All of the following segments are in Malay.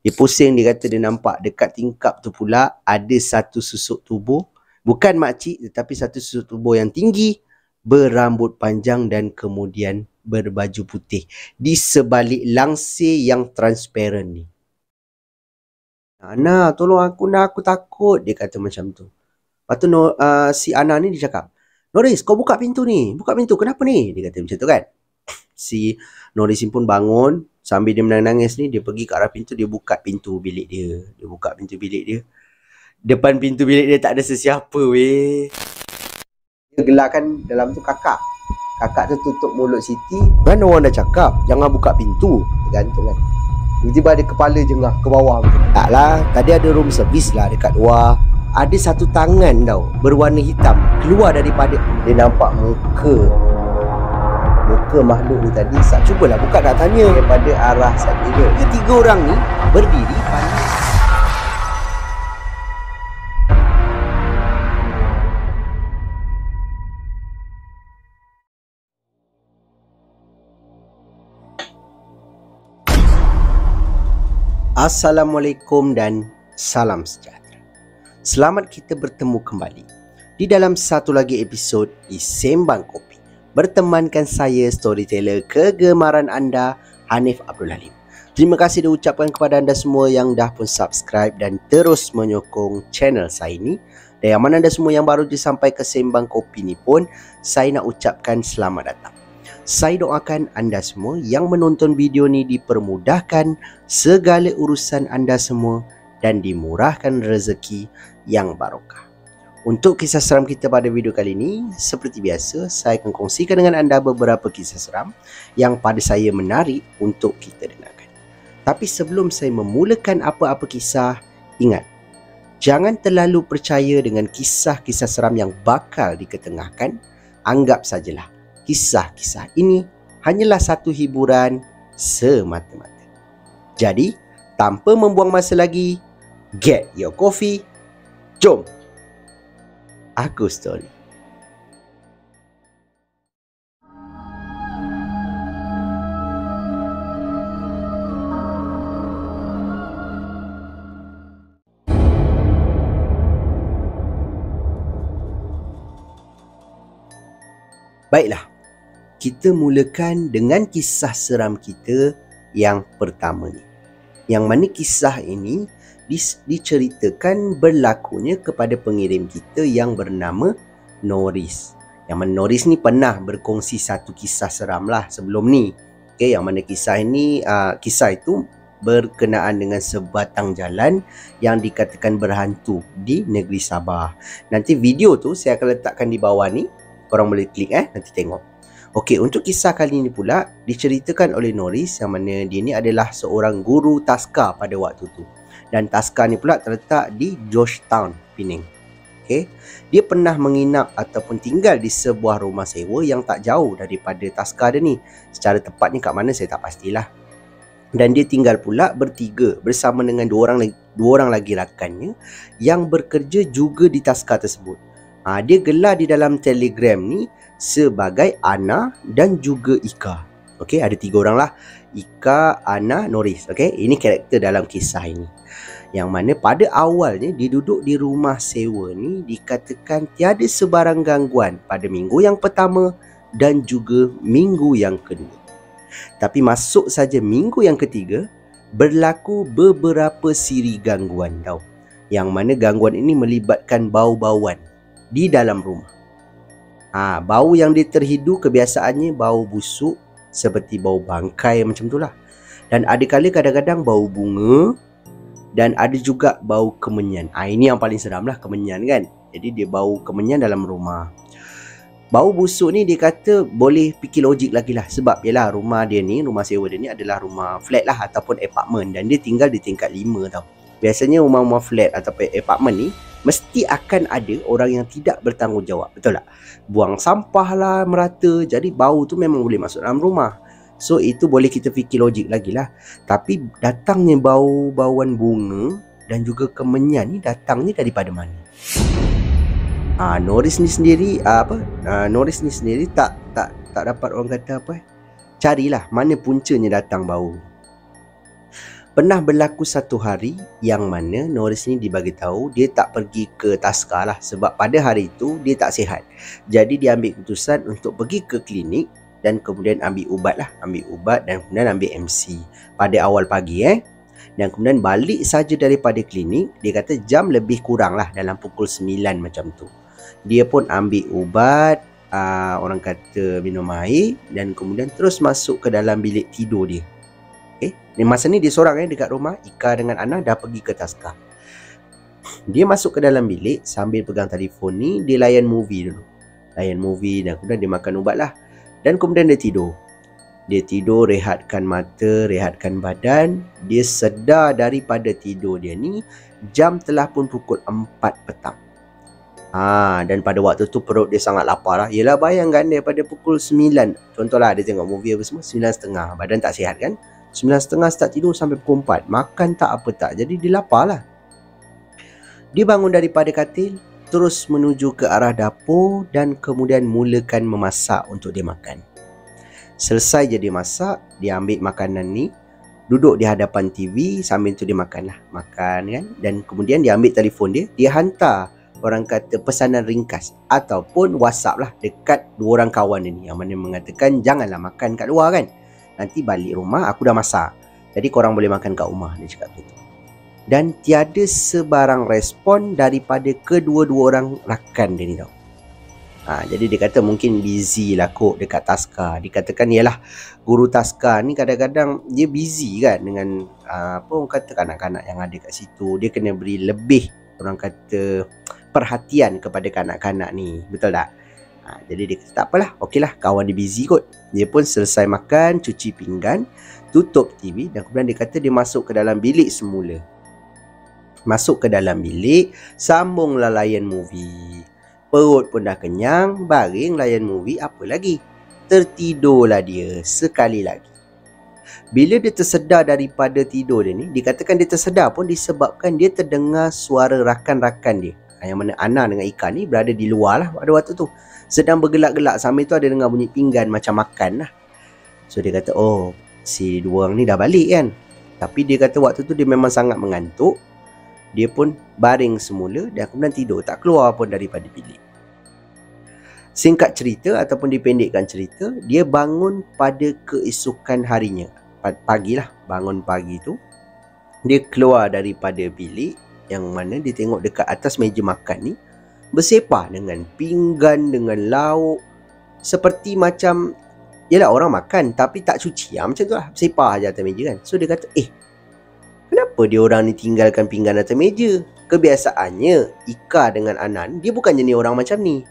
Dia pusing, dia kata dia nampak dekat tingkap tu pula ada satu susuk tubuh. Bukan makcik tetapi satu susuk tubuh yang tinggi, berambut panjang dan kemudian berbaju putih di sebalik langsir yang transparent ni. Ana, tolong aku nak, aku takut, dia kata macam tu. Lepas tu si Ana ni dia cakap, Noris, kau buka pintu ni. Buka pintu, kenapa ni? Dia kata macam tu kan. Si Noris pun bangun. Sambil dia menangis ni, dia pergi ke arah pintu. Dia buka pintu bilik dia. Dia buka pintu bilik dia. Depan pintu bilik dia tak ada sesiapa weh. Dia gelarkan dalam tu kakak. Kakak tu tutup mulut Siti. Kan orang dah cakap, jangan buka pintu. Dia gantung kan. Tiba-tiba ada kepala jengah ke bawah macam tu. Tak lah, tadi ada room service lah dekat luar. Ada satu tangan tau, berwarna hitam, keluar daripada. Dia nampak muka makhluk ni tadi. Cubalah buka, nak tanya daripada arah sana dia. Tiga orang ni berdiri pandang. Assalamualaikum dan salam sejahtera. Selamat kita bertemu kembali di dalam satu lagi episod di Sembang Kopi. Bertemankan saya, storyteller kegemaran anda, Hanif Abdul Halim. Terima kasih diucapkan kepada anda semua yang dah pun subscribe dan terus menyokong channel saya ini. Dan yang mana anda semua yang baru je sampai ke Sembang Kopi ni pun, saya nak ucapkan selamat datang. Saya doakan anda semua yang menonton video ni dipermudahkan segala urusan anda semua dan dimurahkan rezeki yang barokah. Untuk kisah seram kita pada video kali ini, seperti biasa, saya akan kongsikan dengan anda beberapa kisah seram yang pada saya menarik untuk kita dengarkan. Tapi sebelum saya memulakan apa-apa kisah, ingat, jangan terlalu percaya dengan kisah-kisah seram yang bakal diketengahkan. Anggap sajalah kisah-kisah ini hanyalah satu hiburan semata-mata. Jadi, tanpa membuang masa lagi, get your coffee, jom aku story. Baiklah, kita mulakan dengan kisah seram kita yang pertama ni. Yang mana kisah ini diceritakan berlakunya kepada pengirim kita yang bernama Noris. Yang mana Noris ni pernah berkongsi satu kisah seram lah sebelum ni. Okay, yang mana kisah ini, kisah itu berkenaan dengan sebatang jalan yang dikatakan berhantu di negeri Sabah. Nanti video tu saya akan letakkan di bawah ni. Korang boleh klik nanti tengok. Okey, untuk kisah kali ini pula diceritakan oleh Noris yang mana dia ni adalah seorang guru taska pada waktu tu. Dan taska ni pula terletak di Georgetown, Penang. Okey, dia pernah menginap ataupun tinggal di sebuah rumah sewa yang tak jauh daripada taska dia ni. Secara tepatnya kat mana saya tak pastilah. Dan dia tinggal pula bertiga bersama dengan dua orang lagi rakannya yang bekerja juga di taska tersebut. Dia gelar di dalam Telegram ni sebagai Ana dan juga Ika. Okey, ada tiga orang lah. Ika, Ana, Noris. Okey, ini karakter dalam kisah ini. Yang mana pada awalnya dia duduk di rumah sewa ni dikatakan tiada sebarang gangguan pada minggu yang pertama dan juga minggu yang kedua. Tapi masuk saja minggu yang ketiga, berlaku beberapa siri gangguan tau. Yang mana gangguan ini melibatkan bau-bauan di dalam rumah. Bau yang dia terhidu kebiasaannya bau busuk seperti bau bangkai macam tu lah. Dan ada kali kadang-kadang bau bunga dan ada juga bau kemenyan. Ini yang paling seram lah, kemenyan kan. Jadi dia bau kemenyan dalam rumah. Bau busuk ni dia kata boleh fikir logik lagi lah. Sebab yalah rumah dia ni, rumah sewa dia ni adalah rumah flat lah ataupun apartment. Dan dia tinggal di tingkat 5 tau. Biasanya rumah-rumah flat ataupun apartment ni mesti akan ada orang yang tidak bertanggungjawab. Betul tak? Buang sampah lah merata. Jadi bau tu memang boleh masuk dalam rumah. So itu boleh kita fikir logik lagi lah. Tapi datangnya bau-bauan bunga dan juga kemenyan ni datangnya daripada mana? Noris ni sendiri Noris ni sendiri tak dapat orang kata apa. Carilah mana puncanya datang bau. Pernah berlaku satu hari yang mana Norris ni dibagi tahu dia tak pergi ke Taska lah, sebab pada hari itu dia tak sihat. Jadi dia ambil keputusan untuk pergi ke klinik dan kemudian ambil ubat dan kemudian ambil MC pada awal pagi dan kemudian balik saja daripada klinik, dia kata jam lebih kurang lah dalam pukul 9 macam tu. Dia pun ambil ubat, orang kata minum air dan kemudian terus masuk ke dalam bilik tidur dia. Masa ni dia seorang dekat rumah. Ika dengan Ana dah pergi ke Taska. Dia masuk ke dalam bilik sambil pegang telefon ni, dia layan movie dulu. Layan movie dan kemudian dia makan ubat lah. Dan kemudian dia tidur. Dia tidur, rehatkan mata, rehatkan badan. Dia sedar daripada tidur dia ni, jam telah pun pukul 4 petang. Dan pada waktu tu perut dia sangat lapar lah. Yelah, bayangkan daripada pukul 9. Contohlah dia tengok movie apa semua, 9.30. Badan tak sihat kan. 9.30 start tidur sampai pukul 4. Makan tak apa tak. Jadi dia lapar lah. Dia bangun daripada katil, terus menuju ke arah dapur dan kemudian mulakan memasak untuk dia makan. Selesai je dia masak, dia ambil makanan ni, duduk di hadapan TV, sambil tu dia makan lah. Makan kan. Dan kemudian dia ambil telefon dia, dia hantar orang kata pesanan ringkas ataupun WhatsApp lah dekat dua orang kawan dia ni, yang mana mengatakan janganlah makan kat luar kan. Nanti balik rumah aku dah masak, jadi korang boleh makan kat rumah, dia cakap begitu. Dan tiada sebarang respon daripada kedua-dua orang rakan dia ni tau. Jadi dia kata mungkin busy lah kot dekat Taska. Dikatakan ialah guru Taska ni kadang-kadang dia busy kan dengan apa orang kata kanak-kanak yang ada kat situ. Dia kena beri lebih orang kata perhatian kepada kanak-kanak ni. Betul tak? Jadi dia kata tak apalah, okeylah, kawan dia busy kot. Dia pun selesai makan, cuci pinggan, tutup TV dan kemudian dia kata dia masuk ke dalam bilik semula. Masuk ke dalam bilik, sambunglah layan movie. Perut pun dah kenyang, baring layan movie, apa lagi? Tertidurlah dia sekali lagi. Bila dia tersedar daripada tidur dia ni, dikatakan dia tersedar pun disebabkan dia terdengar suara rakan-rakan dia. Yang mana Ana dengan Ika ni berada di luar lah pada waktu tu, sedang bergelak-gelak. Sambil tu ada dengar bunyi pinggan macam makan lah. So dia kata, oh, si dua orang ni dah balik kan. Tapi dia kata waktu tu dia memang sangat mengantuk. Dia pun baring semula dan kemudian tidur, tak keluar pun daripada bilik. Singkat cerita ataupun dipendekkan cerita, dia bangun pada keesokan harinya. Pagilah, bangun pagi tu, dia keluar daripada bilik, yang mana dia tengok dekat atas meja makan ni bersepah dengan pinggan, dengan lauk, seperti macam yelah orang makan tapi tak cuci macam tu lah, bersepah je atas meja kan. So dia kata, kenapa dia orang ni tinggalkan pinggan atas meja? Kebiasaannya Ika dengan Anan, dia bukan jenis orang macam ni.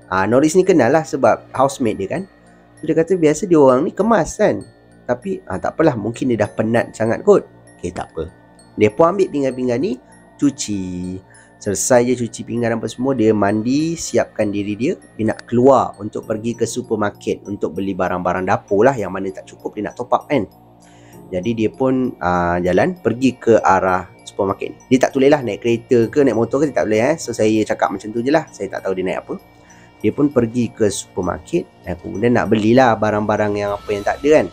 Norris ni kenal lah sebab housemate dia kan. So dia kata biasa dia orang ni kemas kan. Tapi tak apalah, mungkin dia dah penat sangat kot. Tak apa, dia pun ambil pinggan-pinggan ni, cuci. Selesai je cuci pinggan apa semua, dia mandi, siapkan diri dia. Dia nak keluar untuk pergi ke supermarket untuk beli barang-barang dapur lah, yang mana tak cukup dia nak top up kan. Jadi dia pun jalan pergi ke arah supermarket. Dia tak boleh lah naik kereta ke naik motor ke, dia tak boleh So saya cakap macam tu je lah, saya tak tahu dia naik apa. Dia pun pergi ke supermarket dan kemudian nak belilah barang-barang yang apa yang tak ada kan.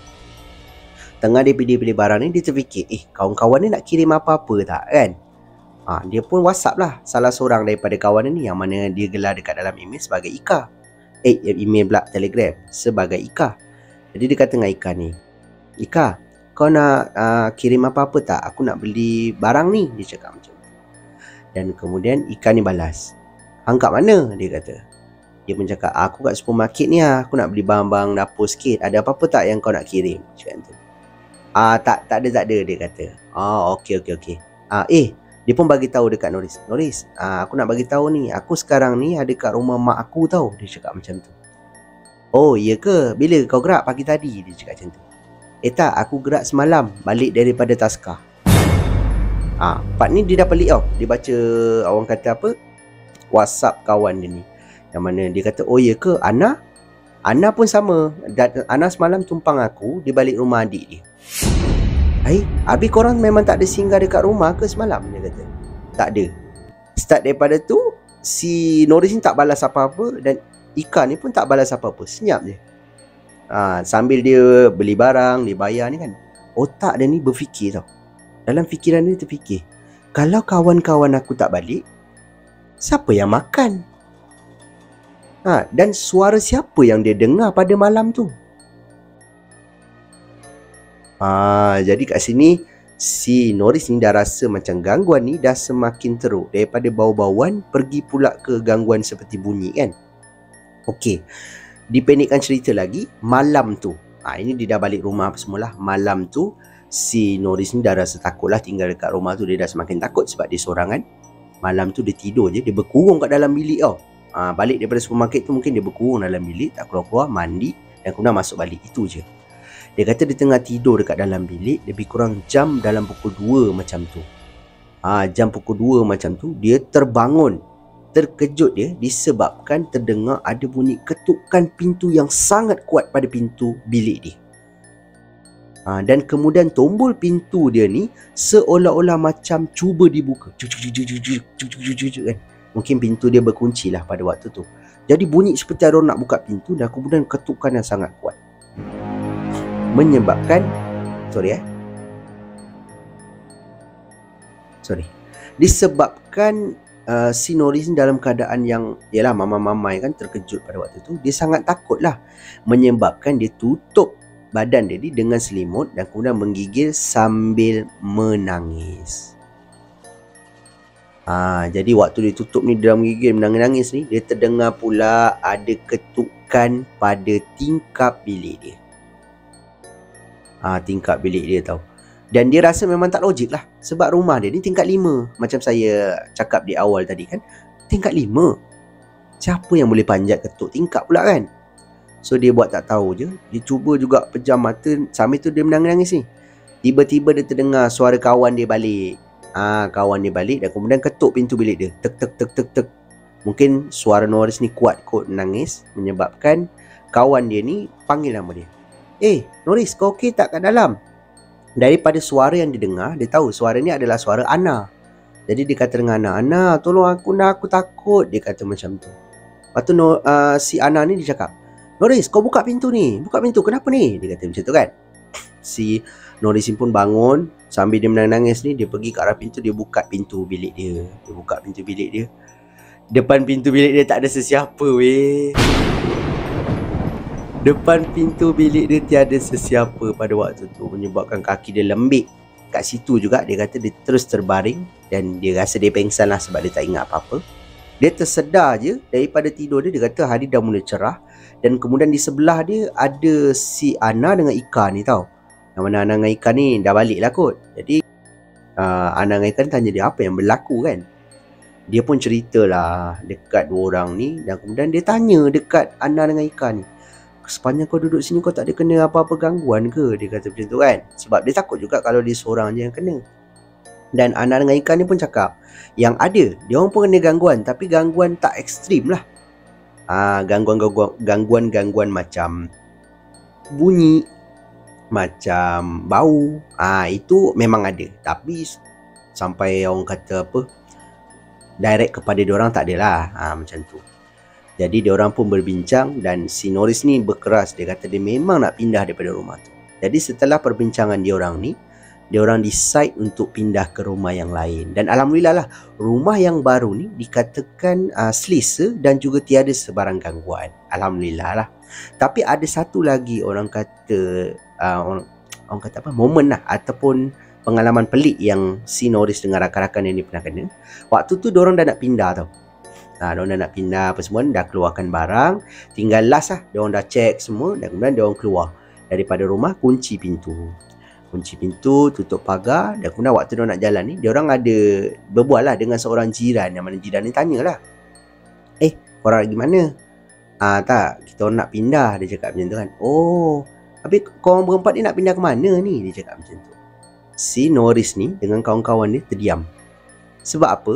Tengah dia pilih-pilih barang ni, dia terfikir, kawan-kawan ni nak kirim apa-apa tak kan. Dia pun WhatsApp lah salah seorang daripada kawan ni, yang mana dia gelar dekat dalam email sebagai Ika. Email pula Telegram sebagai Ika. Jadi dia kata dengan Ika ni, Ika, kau nak kirim apa-apa tak? Aku nak beli barang ni, dia cakap macam tu. Dan kemudian Ika ni balas, hang kat mana? Dia kata. Dia pun cakap, aku kat supermarket ni lah, aku nak beli barang-barang dapur sikit. Ada apa-apa tak yang kau nak kirim? Cakap tu. Tak ada dia kata. Okey. Dia pun bagi tahu dekat Norris, aku nak bagi tahu ni, aku sekarang ni ada kat rumah mak aku tau. Dia cakap macam tu. Oh iya ke? Bila kau gerak? Pagi tadi, dia cakap macam tu. Tak, aku gerak semalam balik daripada Taska. Part ni dia dah pelik tau. Dia baca orang kata apa, WhatsApp kawan dia ni, yang mana dia kata, oh iya ke? Ana pun sama. Ana semalam tumpang aku, dia balik rumah adik dia. Habis korang memang tak ada singgah dekat rumah ke semalam? Dia kata tak ada. Start daripada tu, si Norris ni tak balas apa-apa dan Ika ni pun tak balas apa-apa, senyap je. Sambil dia beli barang, dia bayar ni kan, otak dia ni berfikir tau, dalam fikiran dia terfikir, kalau kawan-kawan aku tak balik, siapa yang makan? Dan suara siapa yang dia dengar pada malam tu? Jadi kat sini si Norris ni dah rasa macam gangguan ni dah semakin teruk. Daripada bau-bauan pergi pula ke gangguan seperti bunyi kan. Okey, dipendekkan cerita lagi, malam tu ini dia dah balik rumah apa semualah. Malam tu si Norris ni dah rasa takut lah tinggal dekat rumah tu. Dia dah semakin takut sebab dia seorang kan. Malam tu dia tidur je, dia berkurung kat dalam bilik tau. Balik daripada supermarket tu mungkin dia berkurung dalam bilik, tak keluar-keluar, mandi dan kemudian masuk balik, itu je. Dia kata dia tengah tidur dekat dalam bilik, lebih kurang jam dalam pukul 2 macam tu. Jam pukul 2 macam tu, dia terbangun. Terkejut dia disebabkan terdengar ada bunyi ketukan pintu yang sangat kuat pada pintu bilik dia. Dan kemudian tombol pintu dia ni seolah-olah macam cuba dibuka. Kan? Mungkin pintu dia berkunci lah pada waktu tu. Jadi bunyi seperti ada orang nak buka pintu dan kemudian ketukan yang sangat kuat. Menyebabkan disebabkan si Norris dalam keadaan yang yalah mamai kan, terkejut pada waktu tu. Dia sangat takut lah, menyebabkan dia tutup badan dia dengan selimut dan kemudian menggigil sambil menangis. Jadi waktu dia tutup ni dalam menggigil menangis ni, dia terdengar pula ada ketukan pada tingkap bilik dia. Tingkap bilik dia tau. Dan dia rasa memang tak logik lah, sebab rumah dia ni tingkat 5. Macam saya cakap di awal tadi kan, tingkat 5. Siapa yang boleh panjat ketuk tingkap pula kan? So dia buat tak tahu je. Dia cuba juga pejam mata. Sambil tu dia menangis ni. Tiba-tiba dia terdengar suara kawan dia balik. Kawan dia balik dan kemudian ketuk pintu bilik dia. Tek tek tek tek tek. Mungkin suara Norris ni kuat kot menangis, menyebabkan kawan dia ni panggil nama dia. Norris, kau okey tak kat dalam? Daripada suara yang dia dengar, dia tahu suara ni adalah suara Ana. Jadi dia kata dengan Ana, Ana tolong aku nak, aku takut. Dia kata macam tu. Lepas tu si Ana ni dia cakap, Norris, kau buka pintu ni. Buka pintu, kenapa ni? Dia kata macam tu kan. Si Norris pun bangun. Sambil dia menangis ni, dia pergi ke arah pintu. Dia buka pintu bilik dia. Dia buka pintu bilik dia. Depan pintu bilik dia tak ada sesiapa weh. Depan pintu bilik dia tiada sesiapa pada waktu tu, menyebabkan kaki dia lembik. Kat situ juga dia kata dia terus terbaring. Dan dia rasa dia pengsan lah sebab dia tak ingat apa-apa. Dia tersedar je daripada tidur dia. Dia kata hari dah mula cerah. Dan kemudian di sebelah dia ada si Ana dengan Ika ni tau. Yang mana Ana dengan Ika ni dah balik lah kot. Jadi Ana dengan Ika ni tanya dia apa yang berlaku kan. Dia pun ceritalah dekat dua orang ni. Dan kemudian dia tanya dekat Ana dengan Ika ni, sepanjang kau duduk sini kau tak ada kena apa-apa gangguan ke? Dia kata macam tu kan. Sebab dia takut juga kalau dia seorang je yang kena. Dan Ana dengan Ika ni pun cakap yang ada, dia orang pun kena gangguan, tapi gangguan tak ekstrim lah. Gangguan macam bunyi, macam bau, itu memang ada. Tapi sampai orang kata apa, direct kepada diorang tak adalah. Macam tu. Jadi diorang pun berbincang dan si Norris ni berkeras. Dia kata dia memang nak pindah daripada rumah tu. Jadi setelah perbincangan diorang ni, diorang decide untuk pindah ke rumah yang lain. Dan alhamdulillah lah, rumah yang baru ni dikatakan selesa dan juga tiada sebarang gangguan. Alhamdulillah lah. Tapi ada satu lagi orang kata orang kata apa, momen lah ataupun pengalaman pelik yang si Norris dengan rakan-rakan yang dia pernah kena. Waktu tu diorang dah nak pindah tau. Diorang dah nak pindah apa semua, dah keluarkan barang. Tinggal last lah, diorang dah check semua dan kemudian diorang keluar daripada rumah, kunci pintu, tutup pagar. Dan kemudian waktu diorang nak jalan ni, diorang ada berbual lah dengan seorang jiran. Yang mana jiran ni tanyalah, korang lagi mana? Tak, kita orang nak pindah. Dia cakap macam tu kan. Oh, habis korang berempat ni nak pindah ke mana ni? Dia cakap macam tu. Si Norris ni dengan kawan-kawan dia terdiam. Sebab apa?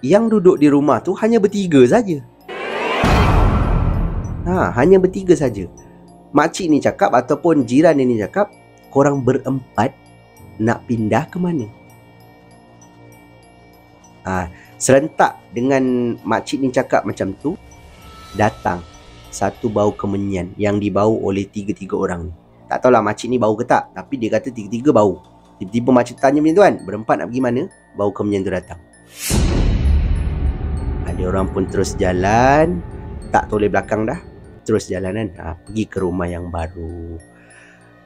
Yang duduk di rumah tu hanya bertiga saja. Hanya bertiga saja. Makcik ni cakap ataupun jiran dia ni cakap, korang berempat nak pindah ke mana? Serentak dengan makcik ni cakap macam tu, datang satu bau kemenyan yang dibau oleh tiga-tiga orang ni. Tak tahulah makcik ni bau ke tak, tapi dia kata tiga-tiga bau. Tiba-tiba makcik tanya macam tu kan, berempat nak pergi mana? Baru kemenyan tu datang. Ada orang pun terus jalan, tak toleh belakang dah, terus jalan kan, pergi ke rumah yang baru.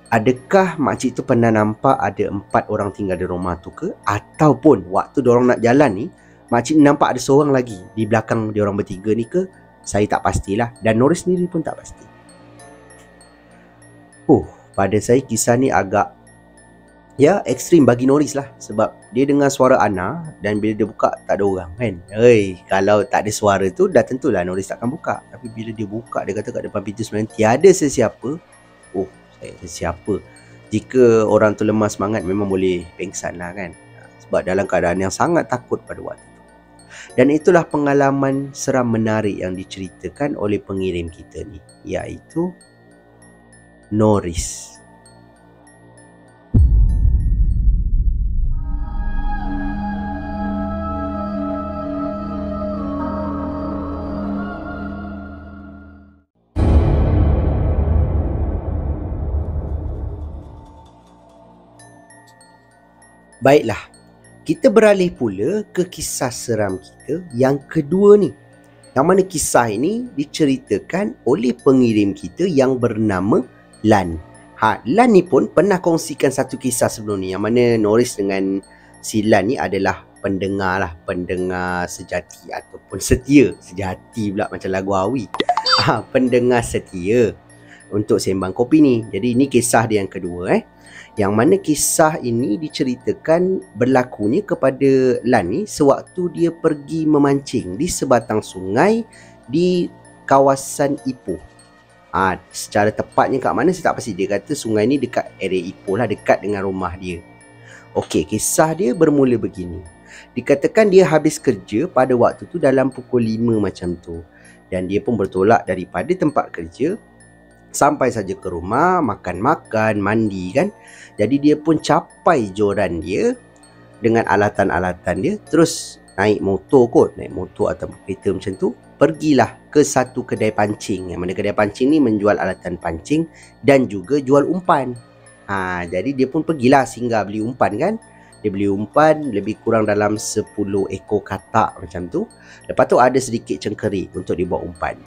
Adakah makcik tu pernah nampak ada 4 orang tinggal di rumah tu ke? Ataupun waktu diorang nak jalan ni, makcik nampak ada seorang lagi di belakang diorang bertiga ni ke? Saya tak pastilah, dan Norris sendiri pun tak pasti. Pada saya kisah ni agak ekstrim bagi Norris lah. Sebab dia dengar suara Ana, dan bila dia buka tak ada orang kan. Kalau tak ada suara tu dah tentulah Norris takkan buka. Tapi bila dia buka, dia kata kat depan pintu sebenarnya tiada sesiapa. Siapa? Jika orang tu lemah semangat, memang boleh pengsan lah kan. Sebab dalam keadaan yang sangat takut pada waktu tu. Dan itulah pengalaman seram menarik yang diceritakan oleh pengirim kita ni, iaitu Norris. Baiklah, kita beralih pula ke kisah seram kita yang kedua ni. Yang mana kisah ini diceritakan oleh pengirim kita yang bernama Lan. Lan ni pun pernah kongsikan satu kisah sebelum ni, yang mana Norris dengan si Lan ni adalah pendengar sejati ataupun setia. Sejati pula macam lagu Awi. Pendengar setia untuk Sembang Kopi ni. Jadi ni kisah dia yang kedua yang mana kisah ini diceritakan berlakunya kepada Lan ni sewaktu dia pergi memancing di sebatang sungai di kawasan Ipoh. Secara tepatnya kat mana saya tak pasti. Dia kata sungai ni dekat area Ipoh lah, dekat dengan rumah dia. Okey, kisah dia bermula begini. Dikatakan dia habis kerja pada waktu tu dalam pukul 5 macam tu. Dan dia pun bertolak daripada tempat kerja sampai saja ke rumah, makan-makan, mandi kan. Jadi dia pun capai joran dia dengan alatan-alatan dia. Terus naik motor atau kereta macam tu. Pergilah ke satu kedai pancing, yang mana kedai pancing ni menjual alatan pancing dan juga jual umpan. Jadi dia pun pergilah singgah beli umpan kan. Dia beli umpan lebih kurang dalam 10 ekor katak macam tu. Lepas tu ada sedikit cengkerik untuk dibuat umpan.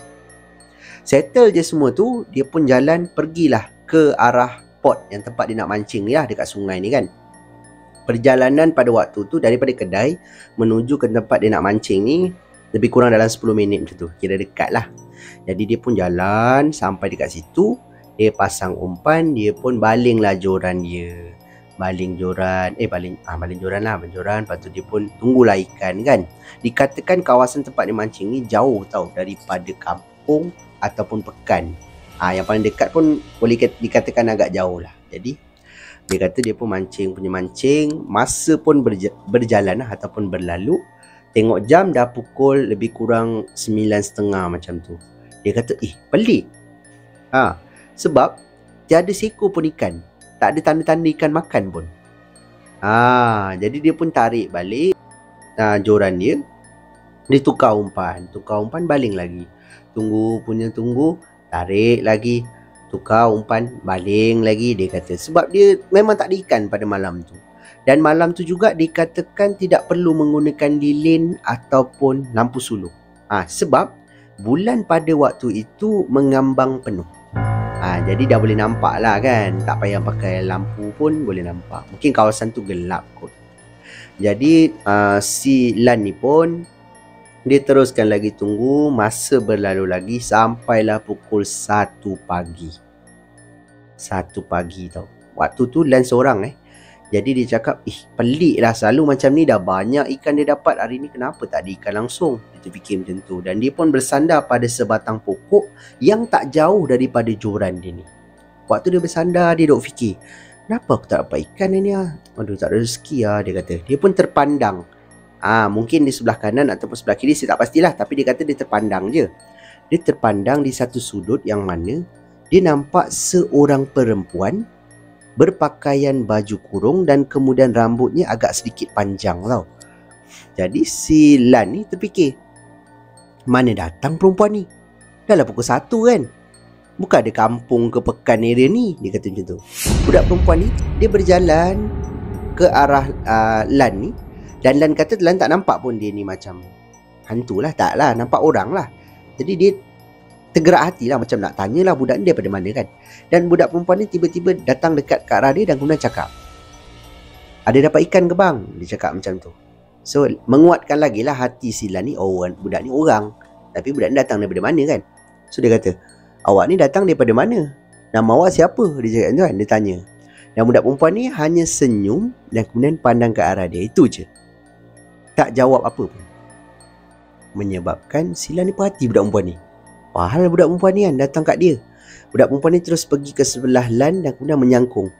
Settle je semua tu, dia pun jalan pergilah ke arah pot yang tempat dia nak mancing ni lah, dekat sungai ni kan. Perjalanan pada waktu tu daripada kedai menuju ke tempat dia nak mancing ni lebih kurang dalam 10 minit macam tu. Kira dekat lah. Jadi dia pun jalan sampai dekat situ. Dia pasang umpan, dia pun balinglah joran dia. Baling joran lah. Lepas tu dia pun tunggulah ikan kan. Dikatakan kawasan tempat dia mancing ni jauh tau daripada kampung ataupun pekan. Yang paling dekat pun boleh dikatakan agak jauh lah. Jadi dia kata dia pun mancing. Masa pun berjalan lah, ataupun berlalu. Tengok jam dah pukul lebih kurang 9.30 macam tu. Dia kata pelik. Sebab tiada seekor pun ikan. Tak ada tanda-tanda ikan makan pun. Jadi dia pun tarik balik joran dia. Dia tukar umpan, baling lagi. Tunggu, tarik lagi, tukar umpan, baling lagi. Dia kata sebab dia memang tak ada ikan pada malam tu. Dan malam tu juga dikatakan tidak perlu menggunakan lilin ataupun lampu suluh. Sebab bulan pada waktu itu mengambang penuh. Jadi dah boleh nampak lah kan. Tak payah pakai lampu pun boleh nampak. Mungkin kawasan tu gelap kot. Jadi si Lan ni pun dia teruskan lagi tunggu. Masa berlalu lagi sampailah pukul 1 pagi. 1 pagi tau. Waktu tu Lan seorang Jadi dia cakap pelik lah, selalu macam ni dah banyak ikan dia dapat, hari ni kenapa tak ada ikan langsung. Dia fikir macam tu. Dan dia pun bersandar pada sebatang pokok yang tak jauh daripada joran dia ni. Waktu dia bersandar, dia duk fikir, kenapa aku tak dapat ikan ni Aduh, tak ada rezeki dia kata. Dia pun terpandang. Mungkin di sebelah kanan ataupun sebelah kiri, saya tak pastilah. Tapi dia kata dia terpandang je. Dia terpandang di satu sudut yang mana dia nampak seorang perempuan berpakaian baju kurung dan kemudian rambutnya agak sedikit panjang tau. Jadi si Lan ni terfikir, mana datang perempuan ni? Dah lah pukul 1 kan? Bukan ada kampung ke pekan area ni? Dia kata macam tu. Budak perempuan ni dia berjalan ke arah Lan ni. Dan Lan kata Lan tak nampak pun dia ni macam hantu lah, tak lah, nampak orang lah. Jadi dia tergerak hati lah, macam nak tanyalah budak ni daripada mana kan. Dan budak perempuan ni tiba-tiba datang dekat ke arah dia dan kemudian cakap, ada dapat ikan ke bang? Dia cakap macam tu. So menguatkan lagi lah hati si Lan ni, oh budak ni orang, tapi budak ni datang daripada mana kan. So dia kata, awak ni datang daripada mana? Nama awak siapa? Dia cakap kan, dia tanya. Dan budak perempuan ni hanya senyum dan kemudian pandang ke arah dia. Itu je, tak jawab apa pun. Menyebabkan si Lan ni perhati budak perempuan ni. Padahal budak perempuan ni kan datang kat dia. Budak perempuan ni terus pergi ke sebelah Lan dan kemudian menyangkung.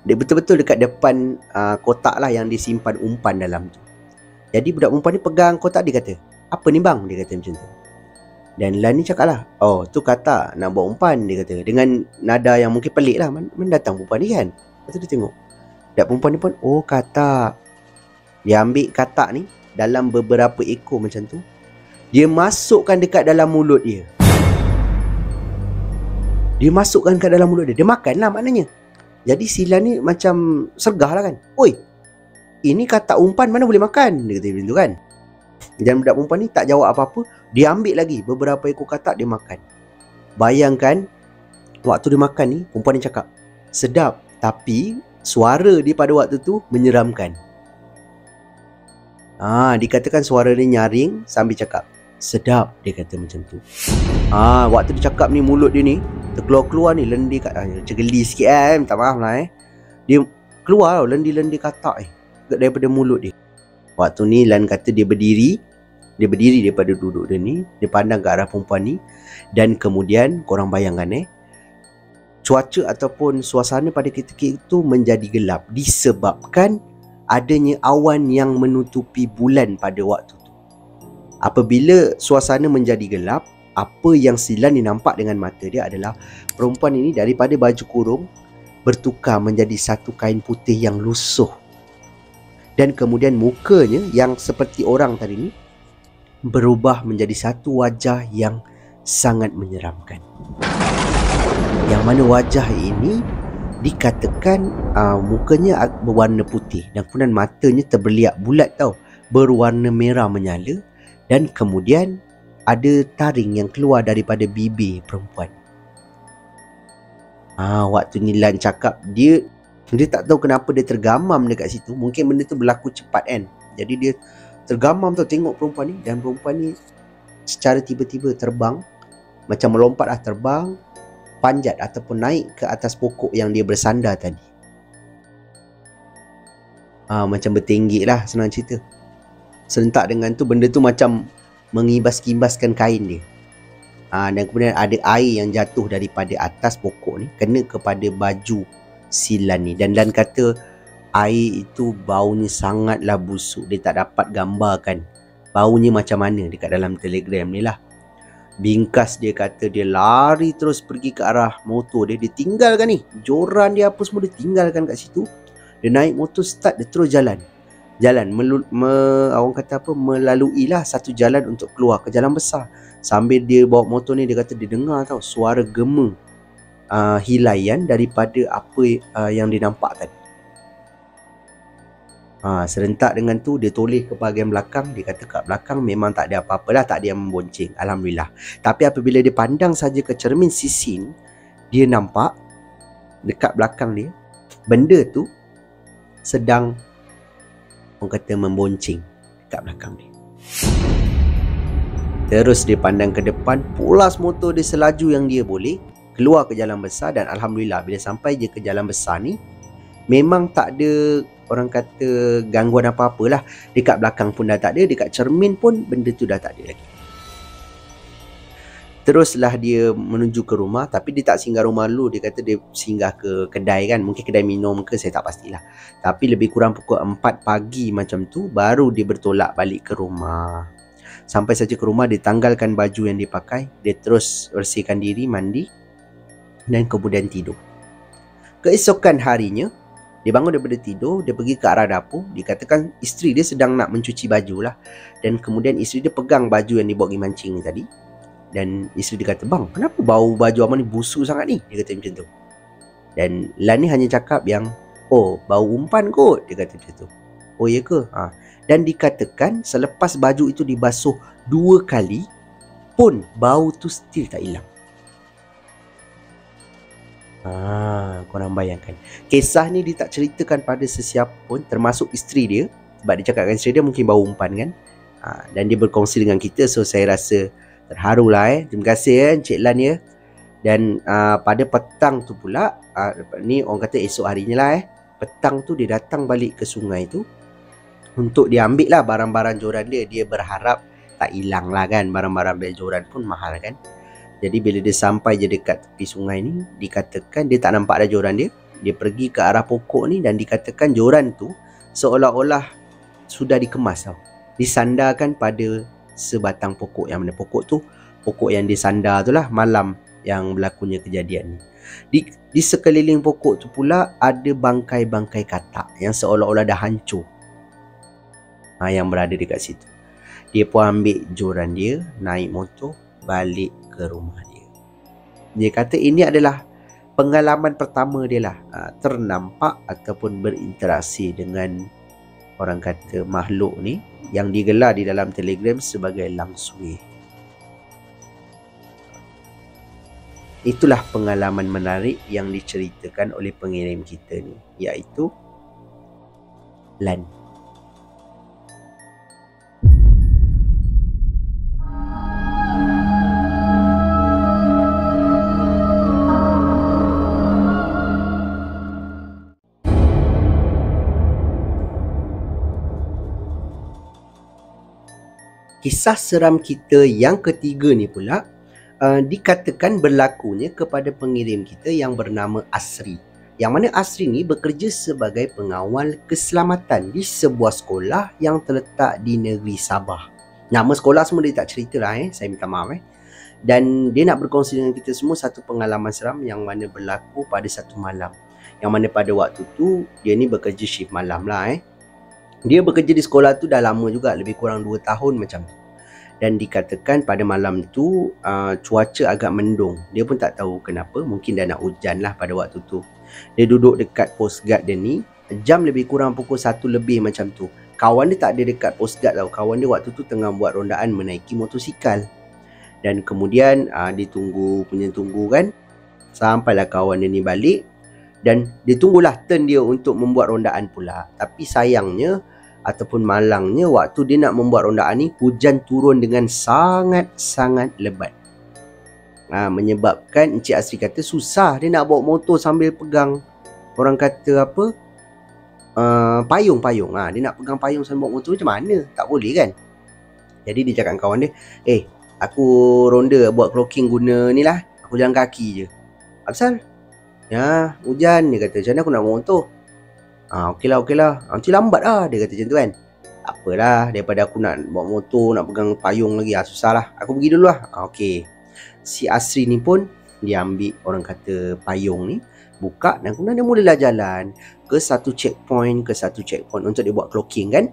Dia betul-betul dekat depan kotak lah yang disimpan umpan dalam tu. Jadi budak perempuan ni pegang kotak, dia kata, apa ni bang? Dia kata macam tu. Dan Lan ni cakap lah, oh tu katak nak buat umpan, dia kata. Dengan nada yang mungkin pelik lah, mana datang perempuan ni kan. Lepas tu dia tengok budak perempuan ni pun, oh katak. Dia ambil katak ni dalam beberapa ekor macam tu, dia masukkan dekat dalam mulut dia. Dia masukkan kat dalam mulut dia. Dia makan lah maknanya. Jadi si Lan ni macam sergah lah kan. Oi, ini katak umpan mana boleh makan? Dia kata macam tu kan. Dan budak perempuan ni tak jawab apa-apa. Dia ambil lagi beberapa ekor katak, dia makan. Bayangkan, waktu dia makan ni, perempuan ni cakap, sedap. Tapi suara dia pada waktu tu menyeramkan. Dikatakan suara dia nyaring sambil cakap, sedap, dia kata macam tu. Waktu dia cakap ni, mulut dia ni terkeluar-keluar ni lendir kat, cegeli sikit minta maaf lah dia keluar tau lendir-lendir katak daripada mulut dia. Waktu ni Lan kata dia berdiri daripada duduk dia ni, dia pandang ke arah perempuan ni. Dan kemudian korang bayangkan cuaca ataupun suasana pada ketika itu menjadi gelap disebabkan adanya awan yang menutupi bulan pada waktu tu. Apabila suasana menjadi gelap, apa yang si Lan ni nampak dengan mata dia adalah perempuan ini daripada baju kurung bertukar menjadi satu kain putih yang lusuh. Dan kemudian mukanya yang seperti orang tadi ni berubah menjadi satu wajah yang sangat menyeramkan. Yang mana wajah ini dikatakan mukanya berwarna putih dan kemudian matanya terbeliak bulat tau, berwarna merah menyala. Dan kemudian ada taring yang keluar daripada bibir perempuan. Waktu ni Lan cakap, dia tak tahu kenapa dia tergamam dekat situ. Mungkin benda tu berlaku cepat kan. Jadi dia tergamam tau tengok perempuan ni. Dan perempuan ni secara tiba-tiba terbang, macam melompat terbang, panjat ataupun naik ke atas pokok yang dia bersandar tadi. Macam bertinggi lah, senang cerita. Serentak dengan tu, benda tu macam mengibas-kibaskan kain dia. Dan kemudian ada air yang jatuh daripada atas pokok ni, kena kepada baju si Lan ni. Dan Lan kata air itu baunya sangatlah busuk. Dia tak dapat gambarkan baunya macam mana dekat dalam Telegram ni lah. Bingkas dia kata dia lari terus pergi ke arah motor dia. Dia tinggalkan ni, joran dia apa semua dia tinggalkan kat situ. Dia naik motor, start, dia terus jalan. Orang kata apa, melalui lah satu jalan untuk keluar ke jalan besar. Sambil dia bawa motor ni, dia kata dia dengar tau suara gema hilaian daripada apa yang dia nampak tadi. Serentak dengan tu dia toleh ke bahagian belakang. Dia kata kat belakang memang tak ada apa-apa lah, tak ada yang membonceng, Alhamdulillah. Tapi apabila dia pandang saja ke cermin sisin, dia nampak dekat belakang dia benda tu sedang, orang kata, membonceng dekat belakang dia. Terus dia pandang ke depan, pulas motor dia selaju yang dia boleh, keluar ke jalan besar. Dan Alhamdulillah bila sampai je ke jalan besar ni, memang tak ada, orang kata, gangguan apa-apalah. Dekat belakang pun dah tak ada, dekat cermin pun benda tu dah tak ada lagi. Teruslah dia menuju ke rumah. Tapi dia tak singgah rumah dulu. Dia kata dia singgah ke kedai kan. Mungkin kedai minum ke, saya tak pastilah. Tapi lebih kurang pukul 4 pagi macam tu, baru dia bertolak balik ke rumah. Sampai saja ke rumah, dia tanggalkan baju yang dia pakai. Dia terus bersihkan diri, mandi, dan kemudian tidur. Keesokan harinya, dia bangun daripada tidur, dia pergi ke arah dapur. Dikatakan isteri dia sedang nak mencuci baju lah. Dan kemudian isteri dia pegang baju yang dibawa pergi mancing ni tadi. Dan isteri dia kata, bang, kenapa bau baju abang ni busuk sangat ni? Dia kata macam tu. Dan Lan ni hanya cakap yang, Oh, bau umpan kot, dia kata macam tu. Oh ya ke? Dan dikatakan selepas baju itu dibasuh 2 kali pun bau tu still tak hilang. Korang bayangkan. Kisah ni dia tak ceritakan pada sesiapa pun, termasuk isteri dia. Sebab dia cakap dengan isteri dia mungkin bau umpan kan. Dan dia berkongsi dengan kita. So saya rasa terharu lah. Terima kasih Encik Lan ya. Dan pada petang tu pula, ni orang kata esok harinya lah petang tu dia datang balik ke sungai tu untuk dia ambil lah barang-barang joran dia. Dia berharap tak hilang lah kan. Barang-barang dari joran pun mahal kan. Jadi bila dia sampai je dekat tepi sungai ni, dikatakan dia tak nampak ada joran dia. Dia pergi ke arah pokok ni dan dikatakan joran tu seolah-olah sudah dikemas tau. Disandarkan pada sebatang pokok. Yang mana pokok tu, pokok yang disandar tu lah malam yang berlakunya kejadian ni. Di sekeliling pokok tu pula ada bangkai-bangkai katak yang seolah-olah dah hancur. Yang berada dekat situ. Dia pun ambil joran dia, naik motor, balik ke rumah dia. Dia kata ini adalah pengalaman pertama dia lah ternampak ataupun berinteraksi dengan orang kata makhluk ni yang digelar di dalam Telegram sebagai langsui. Itulah pengalaman menarik yang diceritakan oleh pengirim kita ni, iaitu Lan. Kisah seram kita yang ketiga ni pula dikatakan berlakunya kepada pengirim kita yang bernama Asri. Yang mana Asri ni bekerja sebagai pengawal keselamatan di sebuah sekolah yang terletak di negeri Sabah. Nama sekolah semua dia tak cerita lah saya minta maaf Dan dia nak berkongsi dengan kita semua satu pengalaman seram yang mana berlaku pada satu malam. Yang mana pada waktu tu dia ni bekerja shift malam lah Dia bekerja di sekolah tu dah lama juga, lebih kurang 2 tahun macam tu. Dan dikatakan pada malam tu cuaca agak mendung. Dia pun tak tahu kenapa, mungkin dah nak hujan lah pada waktu tu. Dia duduk dekat post guard dia ni, jam lebih kurang pukul 1 lebih macam tu. Kawan dia tak ada dekat post guard tau. Kawan dia waktu tu tengah buat rondaan menaiki motosikal. Dan kemudian dia tunggu kan. Sampailah kawan dia ni balik. Dan dia tunggulah turn dia untuk membuat rondaan pula. Tapi sayangnya ataupun malangnya, waktu dia nak membuat rondaan ni, hujan turun dengan sangat-sangat lebat. Menyebabkan Encik Asri kata susah dia nak bawa motor sambil pegang orang kata apa, payung. Dia nak pegang payung sambil bawa motor, macam mana? Tak boleh kan. Jadi dia cakap dengan kawan dia, aku ronda buat clocking guna ni lah, aku jalan kaki je. Apasal? Ya, hujan, dia kata. Macam mana aku nak bawa motor? Okey lah. Nanti lambat lah, dia kata macam tu kan. Tak apalah, daripada aku nak bawa motor, nak pegang payung lagi, susah lah. Aku pergi dulu lah. Okey. Si Asri ni pun, dia ambil orang kata payung ni, buka dan kemudian dia mulalah jalan ke satu checkpoint untuk dia buat clocking kan.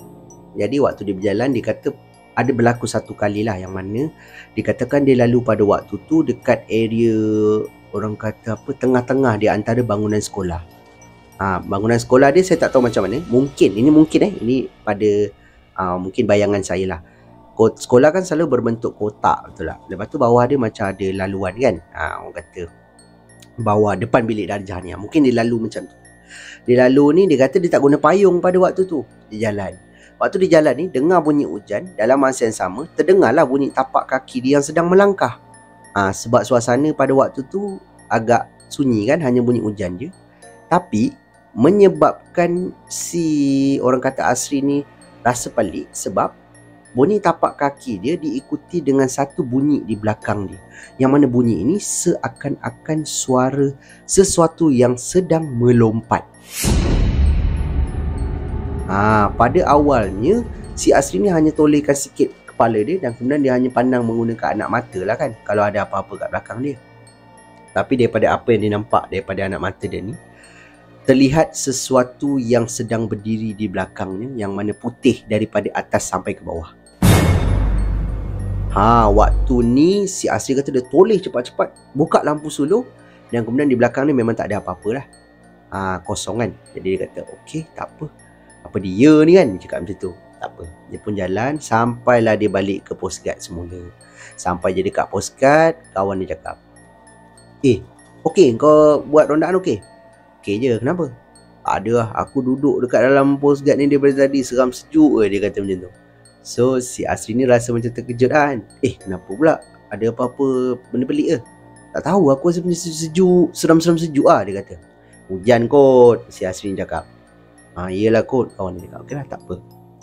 Jadi waktu dia berjalan, dia kata ada berlaku satu kali lah yang mana dikatakan dia lalu pada waktu tu dekat area orang kata apa, tengah-tengah di antara bangunan sekolah. Bangunan sekolah dia saya tak tahu macam mana. Ini pada mungkin bayangan saya lah. Sekolah kan selalu berbentuk kotak, betul tak? Lepas tu bawah dia macam ada laluan kan. Orang kata bawah depan bilik darjah ni. Mungkin dia lalu macam tu. Dia lalu ni, dia kata dia tak guna payung pada waktu tu. Dia jalan. Waktu dia jalan ni, dengar bunyi hujan. Dalam masa yang sama, terdengarlah bunyi tapak kaki dia yang sedang melangkah. Sebab suasana pada waktu tu agak sunyi kan, hanya bunyi hujan je. Tapi menyebabkan si orang kata Asri ni rasa pelik sebab bunyi tapak kaki dia diikuti dengan satu bunyi di belakang dia. Yang mana bunyi ini seakan-akan suara sesuatu yang sedang melompat. Pada awalnya si Asri ni hanya tolehkan sikit kepala dia dan kemudian dia hanya pandang menggunakan anak mata lah kan, kalau ada apa-apa kat belakang dia. Tapi daripada apa yang dia nampak daripada anak mata dia ni, terlihat sesuatu yang sedang berdiri di belakangnya, yang mana putih daripada atas sampai ke bawah. Waktu ni si Asri kata dia toleh cepat-cepat, buka lampu solo dan kemudian di belakang ni memang tak ada apa-apa lah. kosong kan. Jadi dia kata okey, tak apa. Apa dia ni kan, dia cakap macam tu. Tak apa. Dia pun jalan sampailah dia balik ke postguard semula. Sampai je dekat postguard, kawan dia cakap, okey kau buat rondaan okey? Okey je, kenapa? Ada lah, aku duduk dekat dalam postguard ni daripada tadi, seram sejuk dia kata macam tu. So si Asri ni rasa macam terkejut kan. Kenapa pula? Ada apa-apa benda pelik ke? Tak tahu, aku rasa macam sejuk, seram-seram sejuk lah, dia kata. Hujan kot, si Asri ni cakap. Yelah kot, kawan dia cakap. Okey lah, tak apa.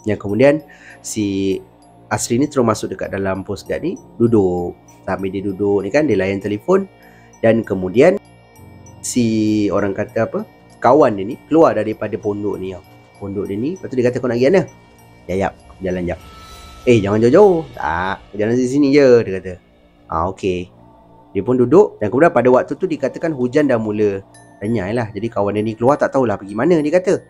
Yang kemudian si Asri ni terus masuk dekat dalam postguard ni, duduk. Sambil dia duduk ni kan, dia layan telefon. Dan kemudian si orang kata apa, kawan dia ni keluar daripada pondok ni tau. Pondok dia ni, lepas tu dia kata, kau nak pergi mana? Yap, jalan jap. Jangan jauh-jauh. Tak, jalan sini je, dia kata. Okey. Dia pun duduk dan kemudian pada waktu tu dikatakan hujan dah mula renyai lah. Jadi kawan dia ni keluar tak tahulah pergi mana, dia kata.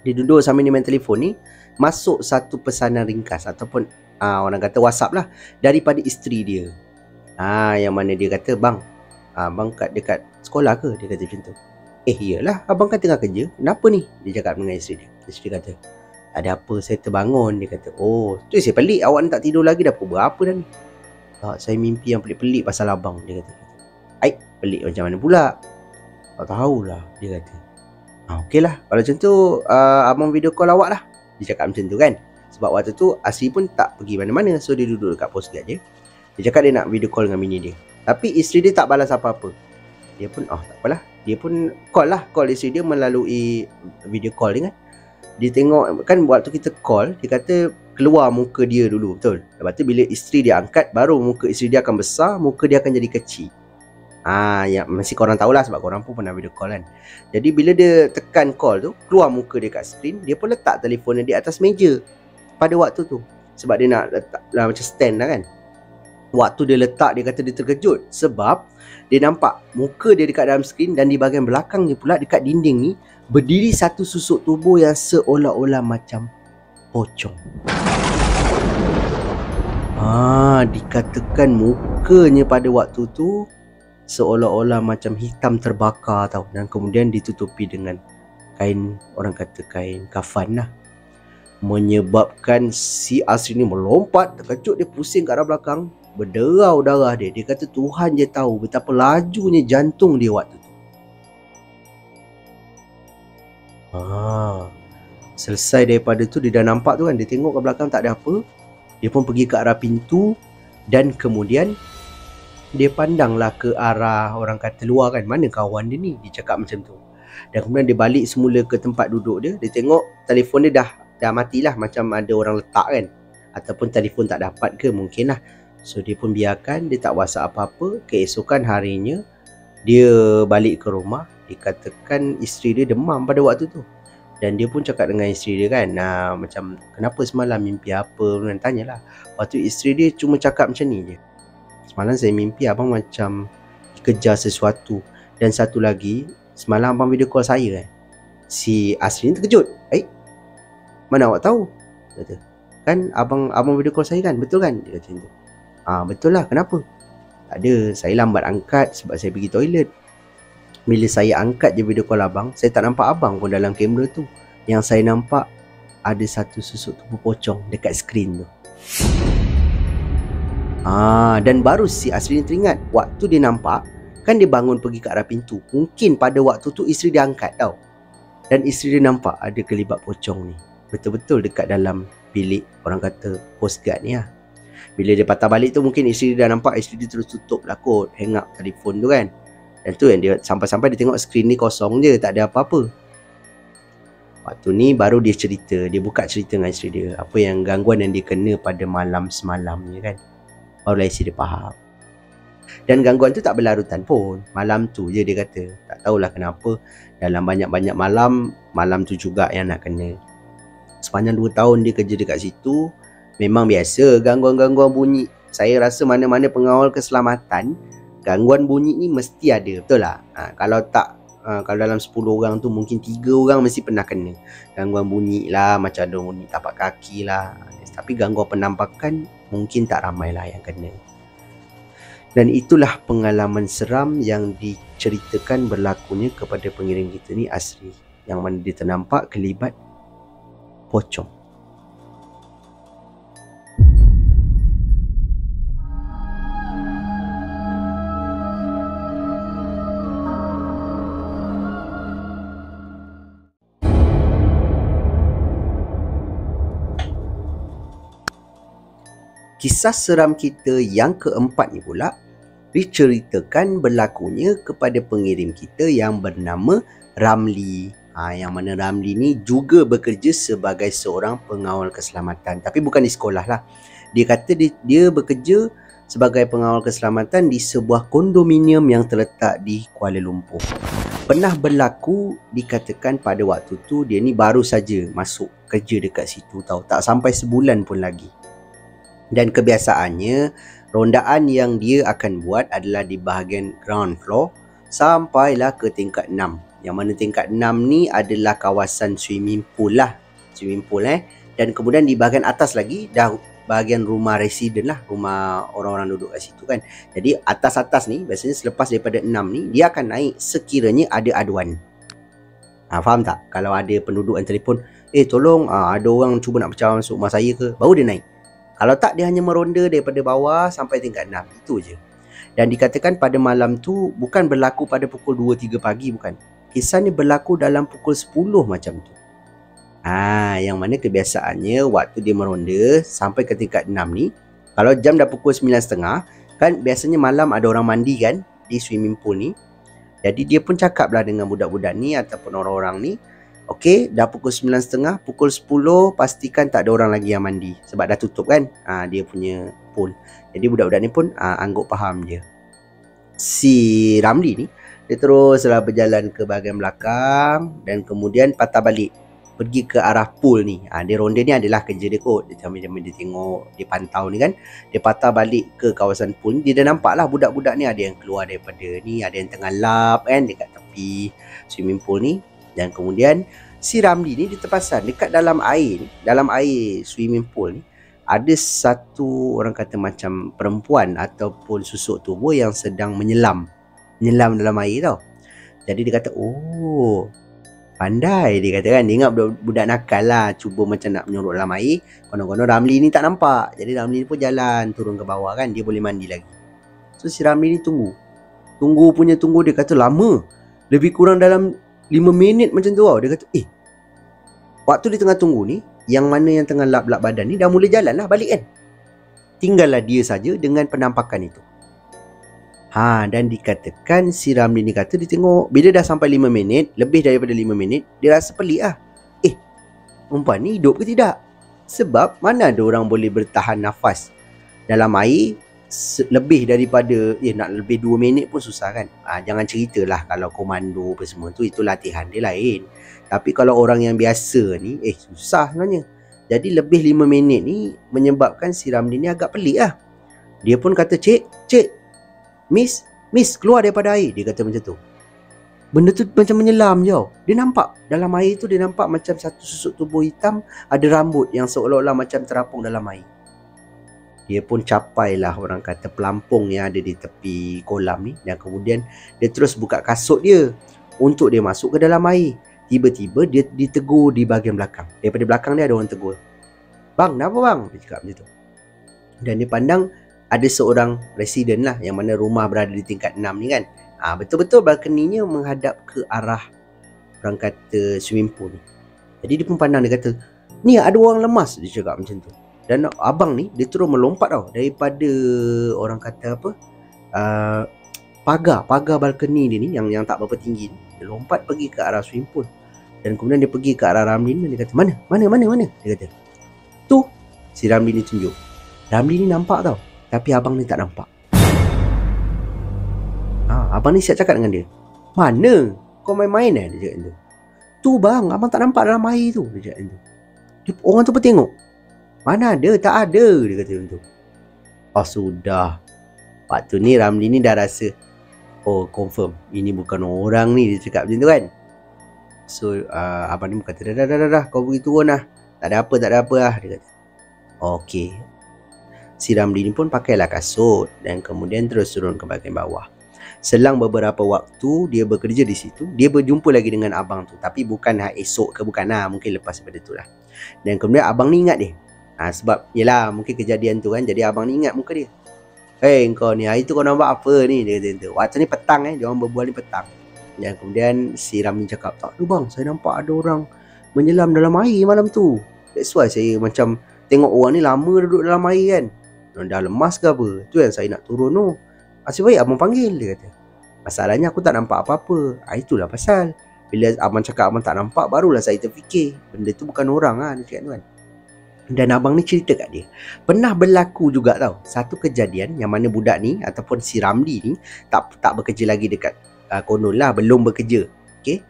Dia duduk sambil dia main telefon ni, masuk satu pesanan ringkas ataupun orang kata WhatsApp lah daripada isteri dia. Yang mana dia kata, bang kat dekat sekolah ke? Dia kata macam tu. Iyalah, abang kan tengah kerja. Kenapa ni? Dia cakap dengan isteri dia. Isteri kata, ada apa, saya terbangun. Dia kata, tu saya pelik, awak ni tak tidur lagi dah pukul berapa dah ni? Saya mimpi yang pelik-pelik pasal abang, dia kata. Pelik macam mana pula? Tak tahulah, dia kata. Okey lah, kalau macam tu abang video call awak lah. Dia cakap macam tu kan. Sebab waktu tu Asri pun tak pergi mana-mana, so dia duduk dekat postguard je. Dia cakap dia nak video call dengan bini dia. Tapi isteri dia tak balas apa-apa. Dia pun tak apalah, dia pun call isteri dia melalui video call dia kan. Dia tengok kan, waktu kita call, dia kata keluar muka dia dulu, betul. Lepas tu bila isteri dia angkat, baru muka isteri dia akan besar, muka dia akan jadi kecil. Yang mesti korang tahulah sebab korang pun pernah video call kan. Jadi bila dia tekan call tu, keluar muka dia kat skrin, dia pun letak telefon dia di atas meja pada waktu tu. Sebab dia nak letak lah, macam stand lah kan. Waktu dia letak, dia kata dia terkejut sebab dia nampak muka dia dekat dalam skrin dan di bahagian belakangnya pula dekat dinding ni berdiri satu susuk tubuh yang seolah-olah macam pocong. Dikatakan mukanya pada waktu tu seolah-olah macam hitam terbakar tau. Dan kemudian ditutupi dengan kain, orang kata kain kafan lah. Menyebabkan si Asri ni melompat, terkejut, dia pusing ke arah belakang, berderau darah dia. Dia kata Tuhan je tahu betapa lajunya jantung dia waktu tu. Selesai daripada tu, dia dah nampak tu kan, dia tengok ke belakang tak ada apa. Dia pun pergi ke arah pintu dan kemudian dia pandanglah ke arah, orang kata luar kan, mana kawan dia ni, dia cakap macam tu. Dan kemudian dia balik semula ke tempat duduk dia. Dia tengok telefon dia dah matilah, macam ada orang letak kan, ataupun telefon tak dapat ke mungkin lah. So dia pun biarkan, dia tak WhatsApp apa-apa. Keesokan harinya dia balik ke rumah. Dikatakan isteri dia demam pada waktu tu. Dan dia pun cakap dengan isteri dia kan, macam kenapa semalam mimpi apa, dan tanyalah. Lepas tu isteri dia cuma cakap macam ni je, semalam saya mimpi abang macam dikejar sesuatu. Dan satu lagi, semalam abang video call saya kan. Si Asri ni terkejut. Mana awak tahu? Kata, kan abang video call saya kan, betul kan? Dia kata macam tu. Betul lah, kenapa? Tak ada, saya lambat angkat sebab saya pergi toilet. Bila saya angkat je video call abang, saya tak nampak abang pun dalam kamera tu. Yang saya nampak ada satu susuk tubuh pocong dekat skrin tu. Dan baru si Asri ni teringat, waktu dia nampak, kan dia bangun pergi ke arah pintu. Mungkin pada waktu tu isteri dia angkat tau. Dan isteri dia nampak ada kelibat pocong ni betul-betul dekat dalam bilik, orang kata postguard ni lah. Bila dia patah balik tu, mungkin isteri dia dah nampak, isteri dia terus tutup lah kot, hang up telefon tu kan. Dan tu yang dia sampai-sampai dia tengok skrin ni kosong je, tak ada apa-apa. Waktu ni baru dia cerita, dia buka cerita dengan isteri dia, apa yang gangguan yang dia kena pada malam semalam ni kan. Barulah isteri dia faham. Dan gangguan tu tak berlarutan pun, malam tu je dia kata. Tak tahulah kenapa, dalam banyak-banyak malam tu juga yang nak kena. Sepanjang 2 tahun dia kerja dekat situ, memang biasa gangguan-gangguan bunyi. Saya rasa mana-mana pengawal keselamatan, gangguan bunyi ni mesti ada, betul lah. Kalau dalam 10 orang tu mungkin 3 orang mesti pernah kena gangguan bunyi lah, macam ada bunyi tapak kaki lah. Tapi gangguan penampakan mungkin tak ramai lah yang kena. Dan itulah pengalaman seram yang diceritakan berlakunya kepada pengirim kita ni asli, yang mana dia ternampak kelibat pocong. Kisah seram kita yang keempat ni pula diceritakan berlakunya kepada pengirim kita yang bernama Ramli. Yang mana Ramli ni juga bekerja sebagai seorang pengawal keselamatan. Tapi bukan di sekolah lah. Dia kata dia bekerja sebagai pengawal keselamatan di sebuah kondominium yang terletak di Kuala Lumpur. Pernah berlaku, dikatakan pada waktu tu dia ni baru saja masuk kerja dekat situ tau. Tak sampai sebulan pun lagi. Dan kebiasaannya, rondaan yang dia akan buat adalah di bahagian ground floor sampailah ke tingkat 6. Yang mana tingkat 6 ni adalah kawasan swimming pool lah. Swimming pool Dan kemudian di bahagian atas lagi dah bahagian rumah residen lah, rumah orang-orang duduk kat situ kan. Jadi atas-atas ni biasanya selepas daripada 6 ni dia akan naik sekiranya ada aduan. Faham tak? Kalau ada penduduk yang telefon, tolong ada orang cuba nak pecah masuk rumah saya ke, baru dia naik. Kalau tak, dia hanya meronda daripada bawah sampai tingkat 6. Itu je. Dan dikatakan pada malam tu bukan berlaku pada pukul 2-3 pagi, bukan. Kisah ni berlaku dalam pukul 10 macam tu. Yang mana kebiasaannya waktu dia meronda sampai ke tingkat 6 ni, kalau jam dah pukul 9.30, kan biasanya malam ada orang mandi kan di swimming pool ni. Jadi dia pun cakap lah dengan budak-budak ni ataupun orang-orang ni, okey, dah pukul 9.30, pukul 10 pastikan tak ada orang lagi yang mandi. Sebab dah tutup kan dia punya pool. Jadi budak-budak ni pun anggap faham je. Si Ramli ni, dia teruslah berjalan ke bahagian belakang dan kemudian patah balik pergi ke arah pool ni. Dia ronda ni adalah kerja dia kot. Dia sambil dia tengok, dia pantau ni kan. Dia patah balik ke kawasan pool ni. Dia dah nampak lah budak-budak ni ada yang keluar daripada ni, ada yang tengah lap kan dekat tepi swimming pool ni. Dan kemudian si Ramli ni dia terperasan dekat dalam air swimming pool ni ada satu, orang kata macam perempuan ataupun susuk tubuh yang sedang menyelam dalam air tau. Jadi dia kata, pandai, dia kata kan. Dia ingat budak nakal lah, cuba macam nak menyorok dalam air. Konon-konon Ramli ni tak nampak. Jadi Ramli ni pun jalan turun ke bawah kan, dia boleh mandi lagi. So si Ramli ni tunggu, dia kata lama, lebih kurang dalam 5 minit macam tu tau. Dia kata, waktu dia tengah tunggu ni, yang mana yang tengah lap-lap badan ni dah mula jalan lah balik kan. Tinggallah dia saja dengan penampakan itu. Dan dikatakan si Ramli ni kata dia tengok, bila dah sampai 5 minit, lebih daripada 5 minit, dia rasa pelik lah. Perempuan ni hidup ke tidak? Sebab mana ada orang boleh bertahan nafas dalam air lebih daripada nak lebih 2 minit pun susah kan. Jangan ceritalah kalau komando apa semua tu, itu latihan dia lain. Tapi kalau orang yang biasa ni susah sebenarnya. Jadi lebih 5 minit ni menyebabkan si Ramli ni agak pelik lah. Dia pun kata, Cik, Miss keluar daripada air. Dia kata macam tu. Benda tu macam menyelam je. Dia nampak dalam air tu, dia nampak macam satu susuk tubuh hitam, ada rambut yang seolah-olah macam terapung dalam air. Dia pun capailah, orang kata, pelampung yang ada di tepi kolam ni. Dan kemudian dia terus buka kasut dia untuk dia masuk ke dalam air. Tiba-tiba dia ditegur di bahagian belakang. Daripada belakang dia ada orang tegur. Bang, kenapa bang? Dia cakap macam tu. Dan dia pandang ada seorang residen lah, yang mana rumah berada di tingkat 6 ni kan. Betul-betul balkoninya menghadap ke arah, orang kata, swimming pool ni. Jadi dia pun pandang, dia kata, ni ada orang lemas. Dia cakap macam tu. Dan abang ni dia terus melompat tau daripada, orang kata apa, pagar balkoni dia ni yang tak berapa tinggi ni. Dia lompat pergi ke arah swimming pool. Dan kemudian dia pergi ke arah Ramli ni. Dia kata, mana? Dia kata, tu. Si Ramli ni tunjuk. Ramli ni nampak tau, tapi abang ni tak nampak. Abang ni siap cakap dengan dia, mana? Kau main-main Dia cakap macam tu. Tu bang, abang tak nampak dalam air tu. Dia cakap macam tu. Orang tu pun tengok. Mana ada, tak ada. Dia kata macam tu. Sudah. Waktu ni Ramli ni dah rasa, confirm ini bukan orang ni. Dia cakap macam tu kan. So abang ni kata, dah, kau pergi turun lah. Tak ada apa lah. Dia kata, okey. Si Ramli ni pun pakailah kasut dan kemudian terus turun ke bahagian bawah. Selang beberapa waktu dia bekerja di situ, dia berjumpa lagi dengan abang tu. Tapi bukan esok ke, bukan lah, mungkin lepas daripada tu lah. Dan kemudian abang ni ingat dia. Sebab yelah mungkin kejadian tu kan, jadi abang ni ingat muka dia. Kau ni, hari tu kau nampak apa ni? Dia kata tu. Waktu ni petang dia orang berbual ni petang. Dan kemudian si Ramli cakap, tak ada bang, saya nampak ada orang menyelam dalam air malam tu. That's why saya macam tengok orang ni lama duduk dalam air kan. Dah lemas ke apa? Tu yang saya nak turun tu. Asyik baik abang panggil, dia kata. Masalahnya aku tak nampak apa-apa. Itulah pasal. Bila abang cakap abang tak nampak, barulah saya terfikir benda tu bukan orang lah, dia cakap tu kan. Dan abang ni cerita kat dia, pernah berlaku juga tau satu kejadian yang mana budak ni ataupun si Ramli ni tak bekerja lagi dekat konon lah, belum bekerja. Okay,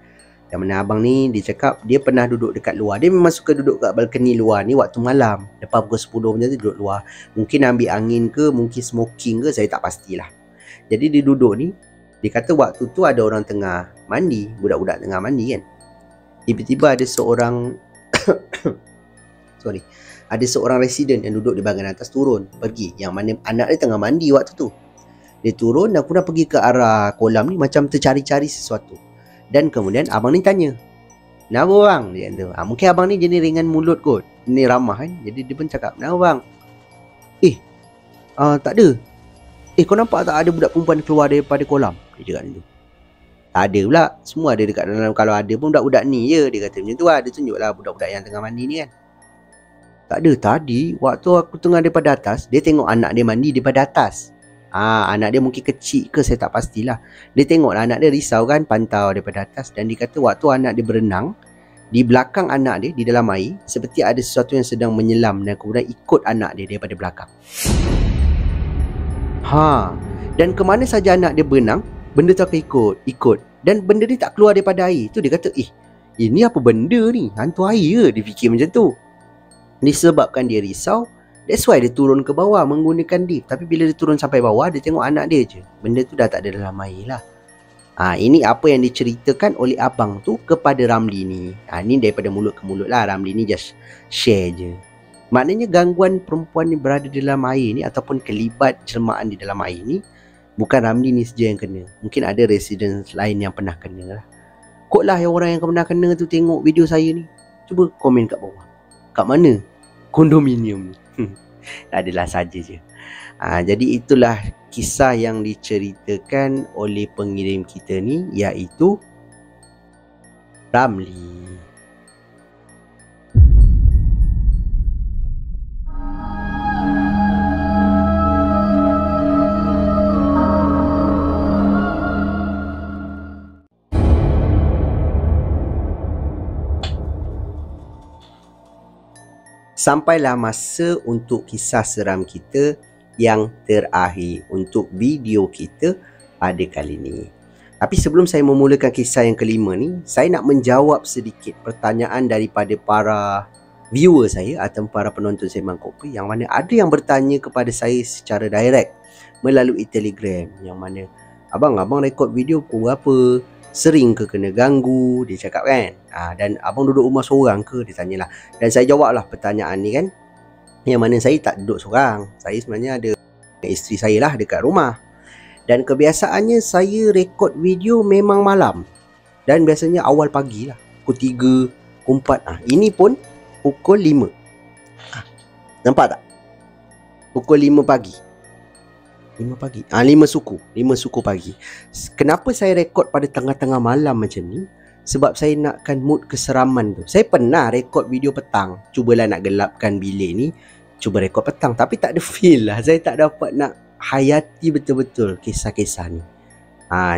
yang mana abang ni dia cakap dia pernah duduk dekat luar. Dia memang suka duduk kat balkoni luar ni waktu malam, lepas pukul 10 macam tu duduk luar. Mungkin ambil angin ke, mungkin smoking ke, saya tak pastilah. Jadi dia duduk ni, dia kata waktu tu ada orang tengah mandi, budak-budak tengah mandi kan. Tiba-tiba ada seorang ada seorang resident yang duduk di bahagian atas turun pergi, yang mana anak dia tengah mandi waktu tu. Dia turun dan kemudian pergi ke arah kolam ni macam tercari-cari sesuatu. Dan kemudian abang ni tanya, "Kenapa bang?" Dia kata. Mungkin abang ni jenis ringan mulut kot, ni ramah kan. Jadi dia pun cakap, "Kenapa bang?" Tak ada. Kau nampak tak ada budak perempuan keluar daripada kolam?" Dia cakap macam tu. Tak ada pula, semua ada dekat dalam. Kalau ada pun budak-budak ni je, dia kata macam tu lah. Dia tunjuklah budak-budak yang tengah mandi ni kan. Tak ada, tadi waktu aku tengah daripada atas, dia tengok anak dia mandi daripada atas. Anak dia mungkin kecil ke, saya tak pastilah. Dia tengoklah anak dia risau kan, pantau daripada atas. Dan dia kata waktu anak dia berenang, di belakang anak dia, di dalam air, seperti ada sesuatu yang sedang menyelam dan kemudian ikut anak dia daripada belakang. Dan kemana saja anak dia berenang, benda tu akan ikut. Dan benda dia tak keluar daripada air. Tu dia kata, ini apa benda ni? Hantu air ke? Dia fikir macam tu. Disebabkan dia risau, that's why dia turun ke bawah menggunakan lift. Tapi bila dia turun sampai bawah, dia tengok anak dia je. Benda tu dah tak ada dalam air lah. Ini apa yang diceritakan oleh abang tu kepada Ramli ni. Ni daripada mulut ke mulut lah. Ramli ni just share je. Maknanya gangguan perempuan ni berada di dalam air ni, ataupun kelibat jelmaan di dalam air ni, bukan Ramli ni saja yang kena. Mungkin ada resident lain yang pernah kena lah. Kok lah yang orang yang pernah kena tu tengok video saya ni, cuba komen kat bawah. Kat mana kondominium ni? Adalah saja je. Jadi itulah kisah yang diceritakan oleh pengirim kita ni, iaitu Ramli. Sampailah masa untuk kisah seram kita yang terakhir untuk video kita pada kali ini. Tapi sebelum saya memulakan kisah yang kelima ni, saya nak menjawab sedikit pertanyaan daripada para viewer saya atau para penonton Sembang Kopi, yang mana ada yang bertanya kepada saya secara direct melalui Telegram, yang mana, abang rekod video pukul berapa? Sering ke kena ganggu? Dia cakap kan. Dan abang duduk rumah seorang ke? Dia tanyalah. Dan saya jawablah pertanyaan ni kan, yang mana saya tak duduk seorang. Saya sebenarnya ada isteri saya lah dekat rumah. Dan kebiasaannya saya rekod video memang malam. Dan biasanya awal pagi lah, pukul 3, pukul 4. Ini pun pukul 5. Nampak tak? Pukul 5 pagi. 5 pagi. 5 suku pagi. Kenapa saya rekod pada tengah-tengah malam macam ni? Sebab saya nakkan mood keseraman tu. Saya pernah rekod video petang. Cubalah nak gelapkan bilik ni, cuba rekod petang, tapi tak ada feel lah. Saya tak dapat nak hayati betul-betul kisah-kisah ni.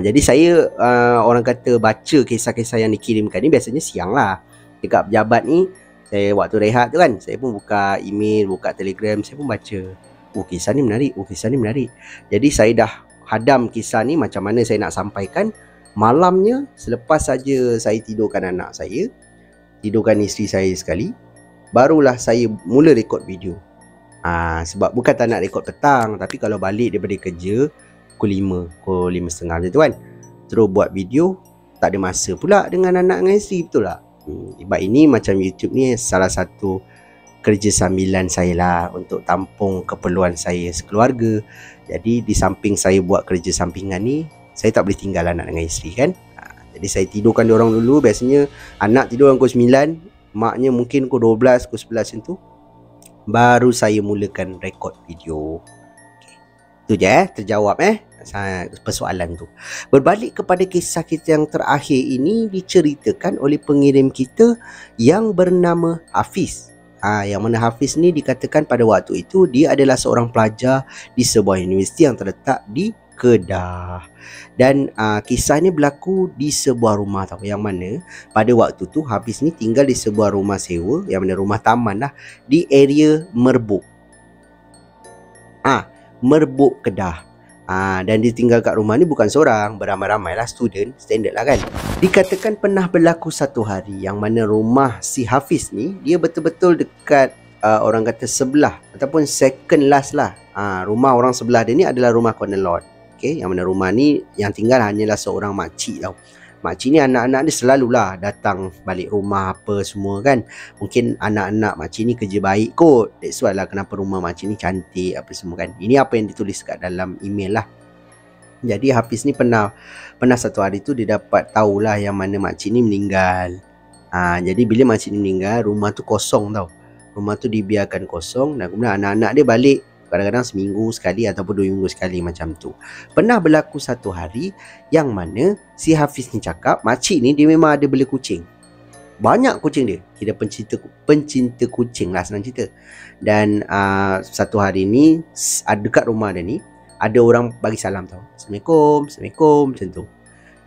Jadi saya orang kata baca kisah-kisah yang dikirimkan ni biasanya siang lah. Dekat pejabat ni, saya waktu rehat tu kan, saya pun buka email, buka Telegram, saya pun baca. Kisah ni menarik. Jadi saya dah hadam kisah ni macam mana saya nak sampaikan. Malamnya, selepas saja saya tidurkan anak saya, tidurkan isteri saya sekali, barulah saya mula rekod video. Sebab bukan tak nak rekod petang, tapi kalau balik daripada kerja pukul 5:30 macam tu kan, terus buat video, tak ada masa pula dengan anak dengan isteri, betul tak? Sebab ini macam YouTube ni salah satu kerja sambilan saya lah untuk tampung keperluan saya sekeluarga. Jadi di samping saya buat kerja sampingan ni, Saya tak boleh tinggal anak dengan isteri kan. Jadi saya tidurkan dia orang dulu. Biasanya anak tidur pukul 9, maknya mungkin pukul 12, pukul 11 macam tu. Baru saya mulakan rekod video. Itu je terjawab persoalan tu. Berbalik kepada kisah kita yang terakhir ini, diceritakan oleh pengirim kita yang bernama Hafiz. Yang mana Hafiz ni dikatakan pada waktu itu dia adalah seorang pelajar di sebuah universiti yang terletak di Kedah. Dan kisah ni berlaku di sebuah rumah tau, yang mana pada waktu tu Hafiz ni tinggal di sebuah rumah sewa, yang mana rumah taman lah, di area Merbuk. Merbuk Kedah. Dan dia tinggal kat rumah ni bukan seorang, beramai-ramai lah, student, standard lah kan. Dikatakan pernah berlaku satu hari yang mana rumah si Hafiz ni dia betul-betul dekat orang kata sebelah ataupun second last lah. Rumah orang sebelah dia ni adalah rumah corner lot. Okay, yang mana rumah ni yang tinggal hanyalah seorang makcik tau. Makcik ni anak-anak dia selalulah datang balik rumah apa semua kan. Mungkin anak-anak makcik ni kerja baik kot. That's why lah kenapa rumah makcik ni cantik apa semua kan. Ini apa yang ditulis kat dalam email lah. Jadi Hafiz ni pernah satu hari tu dia dapat tahulah yang mana makcik ni meninggal. Jadi bila makcik ni meninggal, rumah tu kosong tau. Rumah tu dibiarkan kosong dan kemudian anak-anak dia balik kadang-kadang seminggu sekali ataupun 2 minggu sekali macam tu. Pernah berlaku satu hari yang mana si Hafiz ni cakap makcik ni dia memang ada bela kucing. Banyak kucing dia. Kira pencinta kucing lah senang cerita. Dan satu hari ni dekat rumah dia ni ada orang bagi salam tau. Assalamualaikum macam tu.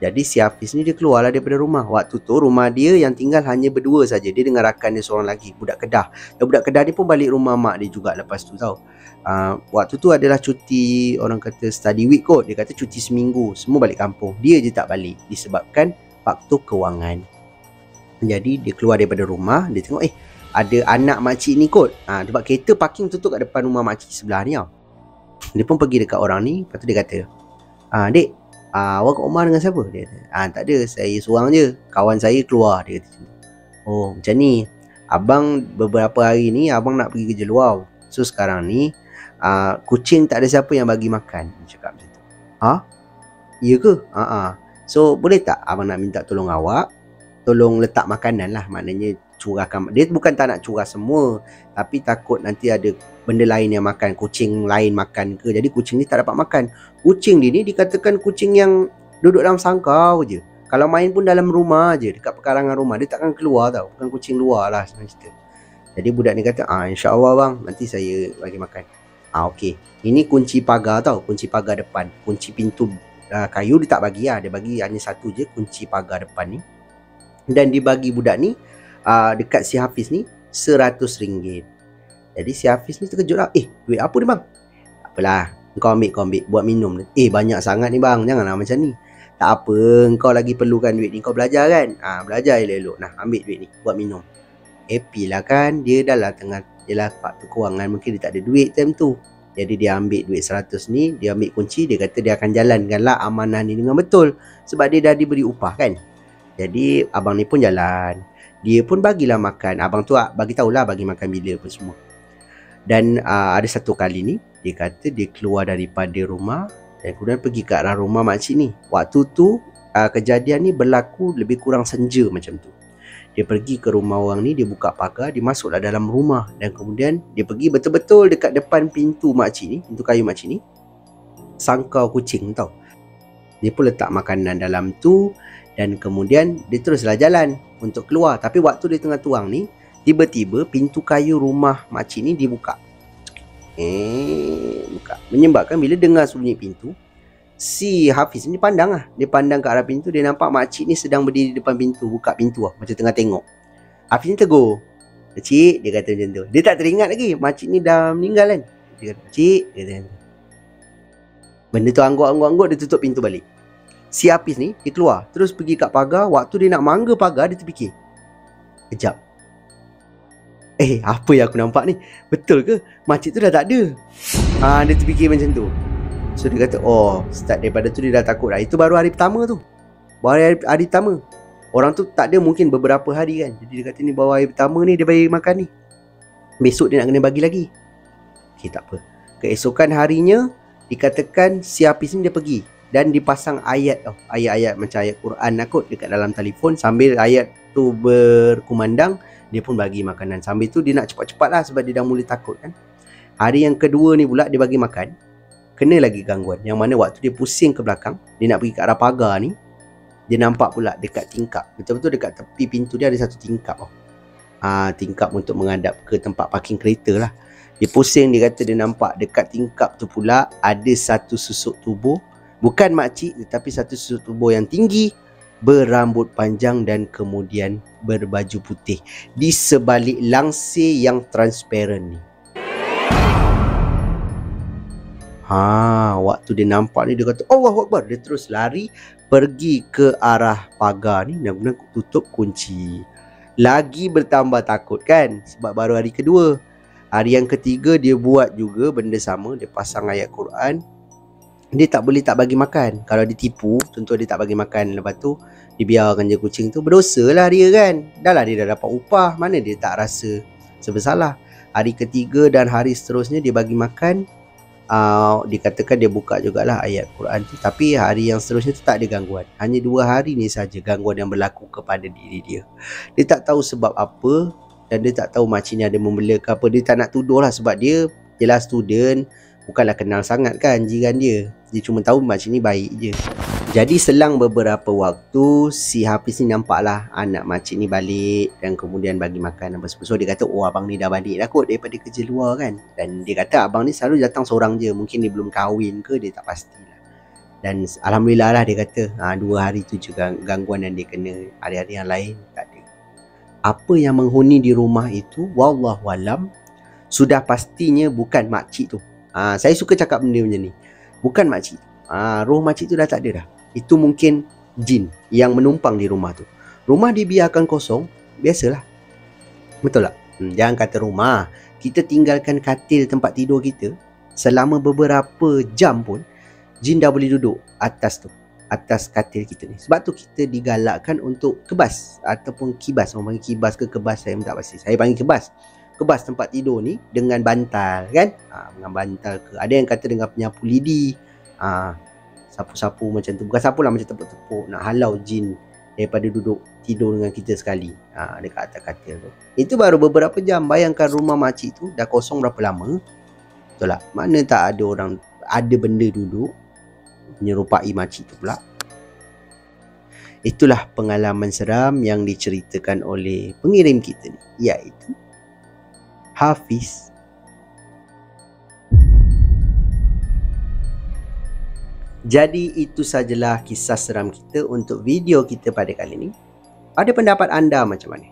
Jadi si Hafiz ni dia keluarlah daripada rumah. Waktu tu rumah dia yang tinggal hanya berdua saja. Dia dengan rakan dia seorang lagi, budak Kedah. Dan budak Kedah ni pun balik rumah mak dia juga lepas tu tau. Waktu tu adalah cuti, orang kata study week kot. Dia kata cuti seminggu, semua balik kampung. Dia je tak balik disebabkan faktor kewangan. Jadi dia keluar daripada rumah, dia tengok ada anak makcik ni kot. Sebab kereta parking tutup kat depan rumah makcik sebelah ni tau. Dia pun pergi dekat orang ni. Lepas tu dia kata, dek, awak kat rumah dengan siapa? Dia kata, tak ada, saya seorang je, kawan saya keluar. Dia kata, oh macam ni, abang beberapa hari ni abang nak pergi kerja luar. So sekarang ni kucing tak ada siapa yang bagi makan. Dia cakap macam tu. Ya ke? So boleh tak abang nak minta tolong awak, tolong letak makanan lah. Maknanya curahkan. Dia bukan tak nak curah semua, tapi takut nanti ada benda lain yang makan, kucing lain makan ke. Jadi kucing ni tak dapat makan. Kucing dia ni dikatakan kucing yang duduk dalam sangkau je. Kalau main pun dalam rumah je, dekat pekarangan rumah. Dia takkan keluar tau. Bukan kucing luar lah senang cerita. Jadi budak ni kata, insyaAllah bang, nanti saya bagi makan. Okey. Ini kunci pagar tau, kunci pagar depan. Kunci pintu kayu dia tak bagi lah. Dia bagi hanya satu je kunci pagar depan ni. Dan dibagi budak ni dekat si Hafiz ni RM100. Jadi si Hafiz ni terkejut lah. Duit apa ni bang? Apalah, kau ambil, buat minum. Banyak sangat ni bang, janganlah macam ni. Tak apa, kau lagi perlukan duit ni, kau belajar kan? Belajar elok-elok. Nah, ambil duit ni, buat minum. Happy lah kan. Dia dah lah tengah, dia lah faktor kewangan, mungkin dia tak ada duit time tu. Jadi dia ambil duit 100 ni, dia ambil kunci, dia kata dia akan jalankanlah amanah ni dengan betul. Sebab dia dah diberi upah kan. Jadi abang ni pun jalan. Dia pun bagilah makan. Abang tu bagi tahulah bagi makan bila apa semua. Dan ada satu kali ni, dia kata dia keluar daripada rumah dan kemudian pergi ke arah rumah makcik ni. Waktu tu kejadian ni berlaku lebih kurang senja macam tu. Dia pergi ke rumah orang ni, dia buka pagar, dia masuklah dalam rumah. Dan kemudian dia pergi betul-betul dekat depan pintu makcik ni, pintu kayu makcik ni, sangkau kucing tau. Dia pun letak makanan dalam tu. Dan kemudian dia teruslah jalan untuk keluar. Tapi waktu dia tengah tuang ni, tiba-tiba pintu kayu rumah makcik ni dibuka. Buka. Menyebabkan bila dengar sunyi pintu, si Hafiz ni pandang lah. Dia pandang ke arah pintu, dia nampak makcik ni sedang berdiri di depan pintu, buka pintu lah, macam tengah tengok. Hafiz ni tegur, "Cik," dia kata macam tu. Dia tak teringat lagi makcik ni dah meninggal kan. Dia kata, "Cik," dia kata macam tu. Benda tu angguk-angguk, dia tutup pintu balik. Si Hafiz ni, dia keluar, terus pergi kat pagar. Waktu dia nak mangga pagar, dia terfikir, kejap, apa yang aku nampak ni? Betul ke? Makcik tu dah tak ada. Dia terfikir macam tu. So dia kata, start daripada tu dia dah takut dah. Itu baru hari pertama tu. Baru hari pertama. Orang tu tak ada mungkin beberapa hari kan. Jadi dia kata ni baru hari pertama ni dia bagi makan ni. Besok dia nak kena bagi lagi. Okay, tak apa. Keesokan harinya, dikatakan si Hafiz ni dia pergi dan dipasang ayat ayat-ayat macam ayat Quran kot dekat dalam telefon. Sambil ayat tu berkumandang, dia pun bagi makanan. Sambil tu dia nak cepat-cepat lah sebab dia dah mula takut kan. Hari yang kedua ni pula dia bagi makan, kena lagi gangguan. Yang mana waktu dia pusing ke belakang, dia nak pergi ke arah pagar ni, dia nampak pula dekat tingkap, betul-betul dekat tepi pintu dia ada satu tingkap tingkap untuk menghadap ke tempat parking kereta lah. Dia pusing, dia kata dia nampak dekat tingkap tu pula ada satu susuk tubuh, bukan makcik tetapi satu susuk tubuh yang tinggi, berambut panjang dan kemudian berbaju putih di sebalik langsir yang transparent ni. Waktu dia nampak ni, dia kata Allahu Akbar. Dia terus lari pergi ke arah pagar ni dan kemudian tutup kunci. Lagi bertambah takut kan, sebab baru hari kedua. Hari yang ketiga dia buat juga benda sama. Dia pasang ayat Quran. Dia tak boleh tak bagi makan. Kalau dia tipu, contoh dia tak bagi makan, lepas tu dia biarkan je kucing tu, berdosa lah dia kan. Dah lah dia dah dapat upah, mana dia tak rasa sebersalah. Hari ketiga dan hari seterusnya dia bagi makan. Dikatakan dia buka jugalah ayat Quran tu, tapi hari yang seterusnya tu tak ada gangguan. Hanya 2 hari ni saja gangguan yang berlaku kepada diri dia. Dia tak tahu sebab apa, dan dia tak tahu makcik ni ada membela ke apa. Dia tak nak tuduh lah sebab dia jelas student, bukanlah kenal sangat kan jiran dia. Dia cuma tahu makcik ni baik je. Jadi selang beberapa waktu, si Hafiz ni nampak lah anak makcik ni balik dan kemudian bagi makan apa semua. So dia kata, oh abang ni dah balik dah kot daripada kerja luar kan. Dan dia kata abang ni selalu datang seorang je. Mungkin dia belum kahwin ke, dia tak pastilah. Dan alhamdulillah lah dia kata, 2 hari tu juga gangguan yang dia kena. Hari-hari yang lain tak ada. Apa yang menghuni di rumah itu, wallahualam, sudah pastinya bukan makcik tu. Saya suka cakap benda macam ni. Bukan makcik. Roh makcik tu dah tak ada dah. Itu mungkin jin yang menumpang di rumah tu. Rumah dibiarkan kosong, biasalah. Betul tak? Jangan kata rumah, kita tinggalkan katil tempat tidur kita, selama beberapa jam pun jin dah boleh duduk atas tu, atas katil kita ni. Sebab tu kita digalakkan untuk kebas ataupun kibas. Orang panggil kibas ke kebas, saya tak pasti. Saya panggil kebas. Kebas tempat tidur ni dengan bantal kan. Dengan bantal ke. Ada yang kata dengan penyapu lidi. Sapu-sapu macam tu. Bukan sapu lah, macam tepuk-tepuk, nak halau jin daripada duduk tidur dengan kita sekali dekat atas katil tu. Itu baru beberapa jam. Bayangkan rumah makcik tu dah kosong berapa lama. Betul tak? Mana tak ada orang, ada benda duduk menyerupai makcik tu pula. Itulah pengalaman seram yang diceritakan oleh pengirim kita ni, iaitu Hafiz. Jadi itu sajalah kisah seram kita untuk video kita pada kali ini. Pada pendapat anda macam mana?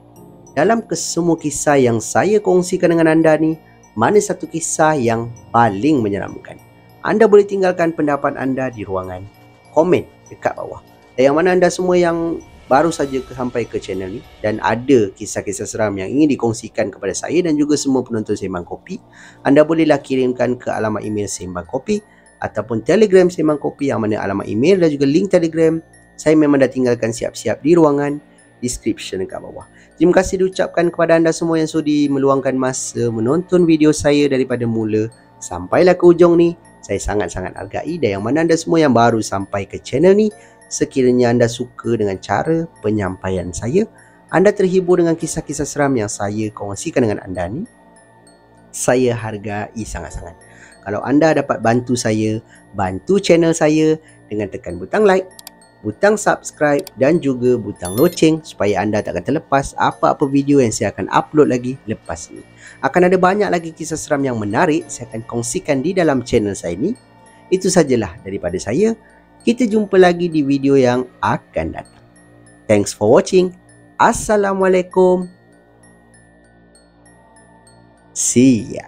Dalam kesemua kisah yang saya kongsikan dengan anda ni, mana satu kisah yang paling menyeramkan? Anda boleh tinggalkan pendapat anda di ruangan komen dekat bawah. Dan yang mana anda semua yang baru saja sampai ke channel ni dan ada kisah-kisah seram yang ingin dikongsikan kepada saya dan juga semua penonton Sembang Kopi, anda bolehlah kirimkan ke alamat email Sembang Kopi ataupun Telegram Sembang Kopi, yang mana alamat email dan juga link Telegram saya memang dah tinggalkan siap-siap di ruangan description dekat bawah. Terima kasih diucapkan kepada anda semua yang sudi meluangkan masa menonton video saya daripada mula sampailah ke ujung ni. Saya sangat-sangat hargai. Dan yang mana anda semua yang baru sampai ke channel ni, sekiranya anda suka dengan cara penyampaian saya, anda terhibur dengan kisah-kisah seram yang saya kongsikan dengan anda ni, saya hargai sangat-sangat. Kalau anda dapat bantu saya, bantu channel saya dengan tekan butang like, butang subscribe dan juga butang loceng supaya anda tak akan terlepas apa-apa video yang saya akan upload lagi lepas ni. Akan ada banyak lagi kisah seram yang menarik saya akan kongsikan di dalam channel saya ni. Itu sajalah daripada saya. Kita jumpa lagi di video yang akan datang. Thanks for watching. Assalamualaikum. See ya.